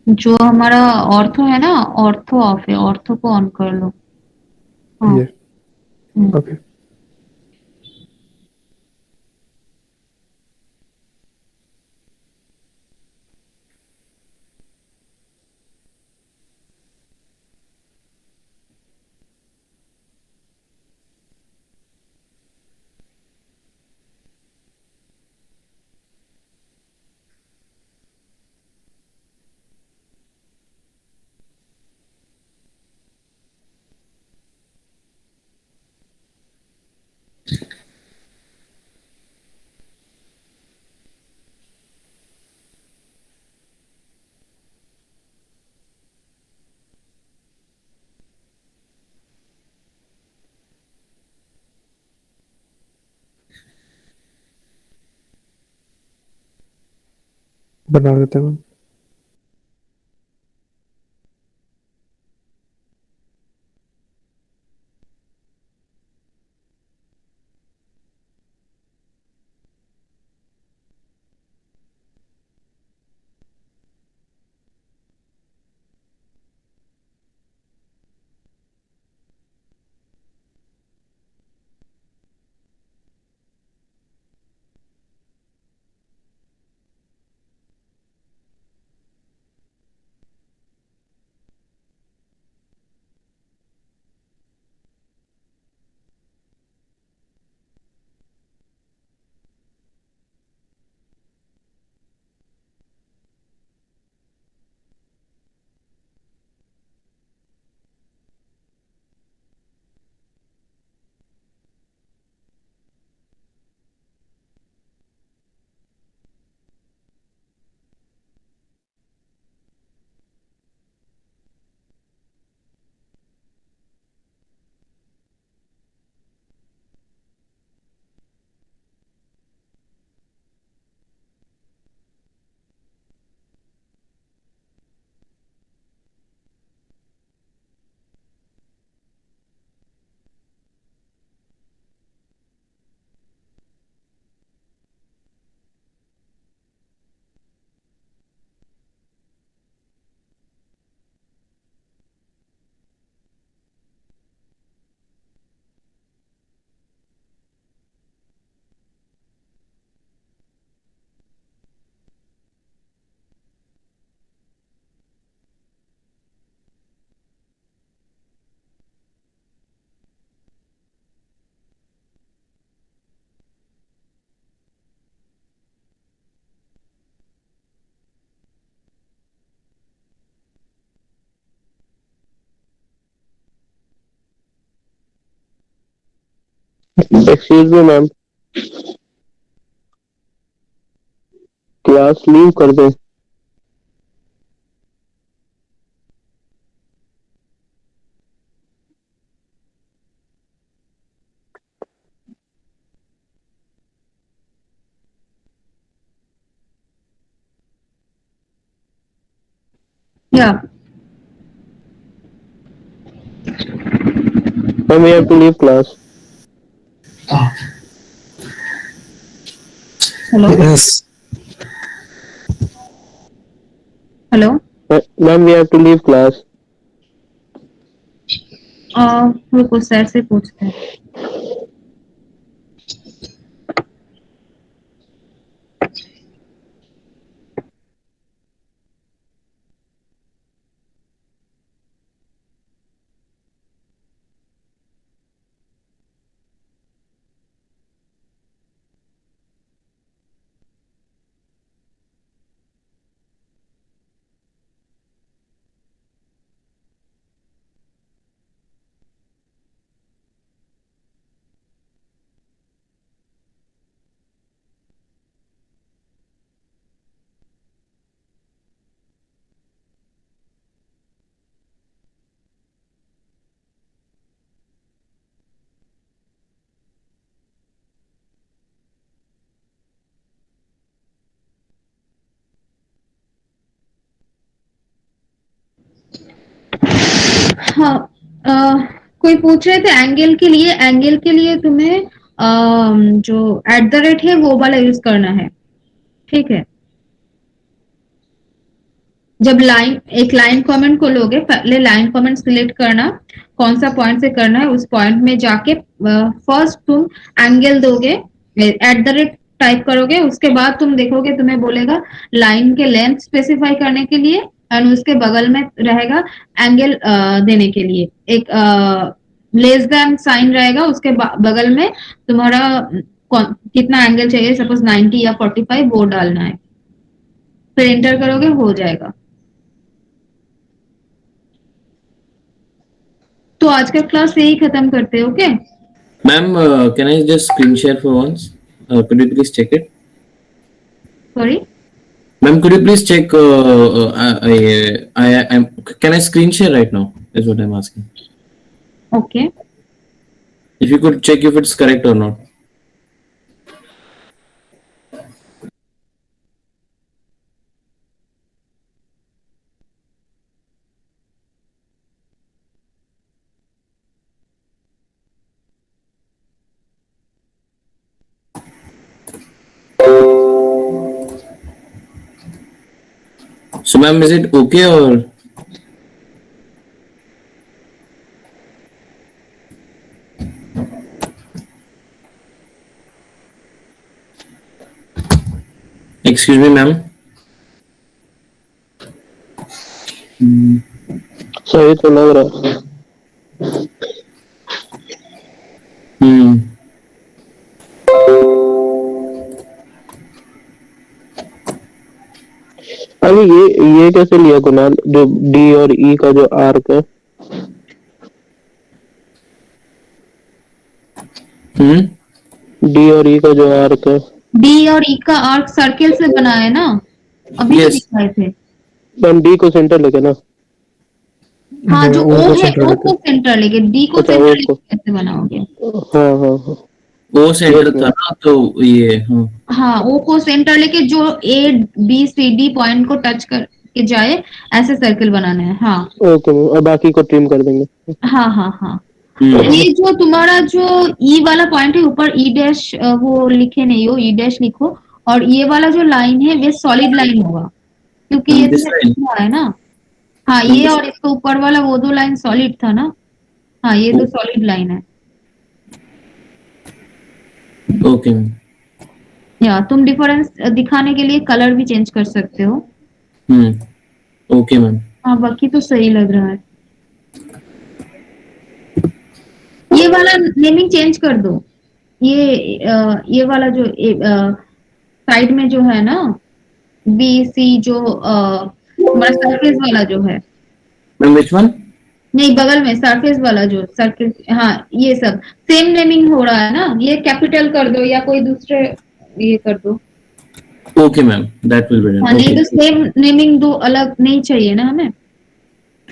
जो हमारा ऑर्थो है ना, ऑर्थो ऑफ है, ऑर्थो को ऑन कर लो। हाँ ये ओके बना देते हैं। Excuse me ma'am, class leave कर दे। Yeah. Ma'am we have to leave class. Hello. Yes. Hello. Ma'am we have to leave class. रुको सर से पूछते हैं। हाँ, कोई पूछ रहे थे एंगल के लिए तुम्हें जो @ है वो वाला यूज करना है, ठीक है। जब एक लाइन कमेंट को लोगे, पहले लाइन कमेंट सिलेक्ट करना, कौन सा पॉइंट से करना है, उस पॉइंट में जाके फर्स्ट तुम एंगल दोगे, @ टाइप करोगे, उसके बाद तुम देखोगे तुम्हें बोलेगा लाइन के लेंथ स्पेसिफाई करने के लिए, एंड उसके बगल में रहेगा एंगल देने के लिए एक लेस देन साइन रहेगा, उसके बगल में तुम्हारा कितना एंगल चाहिए, सपोज 90 या 45 वो डालना है, फिर एंटर करोगे, हो जाएगा। तो आज का क्लास यही खत्म करते हैं, okay. Ma'am, can I just screen share for once? Could you please check it? Sorry Ma'am, could you please check? Can I screen share right now? Is what I'm asking. Okay. If you could check if it's correct or not. So ma'am, is it okay or? Excuse me, ma'am. सही तो लग रहा है। अभी ये कैसे लिया कुणाल, जो डी और ई का जो आर्क है? डी और ई का जो आर्क है, डी और ई का आर्क सर्किल से बना है ना, अभी तो दिखाए थे। डी को सेंटर लेके ना। हाँ, जो O ओ को है सेंटर ओ लेके। को सेंटर लेके, डी को अच्छा, सेंटर O लेके को। कैसे बनाओगे? हाँ। वो सेंटर था ना, तो ये हाँ, ओ को सेंटर लेके जो A B C D point को टच करके जाए, ऐसे सर्किल बनाना है। हाँ ओके मैम, और बाकी को ट्रिम कर देंगे। हाँ। ये जो तुम्हारा जो ई वाला पॉइंट है, ऊपर ई डैश वो लिखे नहीं हो, ई डैश लिखो, और ये वाला जो लाइन है वे सॉलिड लाइन होगा, क्योंकि ये This line? दिख है ना। हाँ, ये और इसके ऊपर वाला वो दो लाइन सॉलिड था ना। हाँ, ये तो सॉलिड लाइन है। Okay ma'am. या तुम डिफरेंस दिखाने के लिए कलर भी चेंज कर सकते हो। Okay ma'am. हाँ, बाकी तो सही लग रहा है। ये वाला नेमिंग चेंज कर दो। ये वाला जो साइड में जो है ना, बी सी जो हमारा सरफेस वाला जो है। Ma'am which one? नहीं, बगल में सरफेस वाला जो सर्किल। हाँ, ये सब सेम नेमिंग हो रहा है ना। ये कैपिटल कर दो या कोई दूसरे ये कर दो। Okay ma'am, that will be हाँ, नहीं तो सेम नेमिंग दो, अलग नहीं चाहिए ना हमें।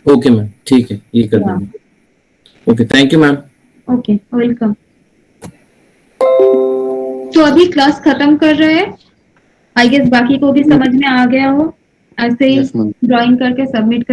ओके मैम, ठीक है, ये कर देंगे। Okay, thank you ma'am. Okay, welcome. तो अभी क्लास खत्म कर रहे हैं। आई गेस बाकी को भी समझ में आ गया हो। ऐसे ही ड्राइंग करके सबमिट कर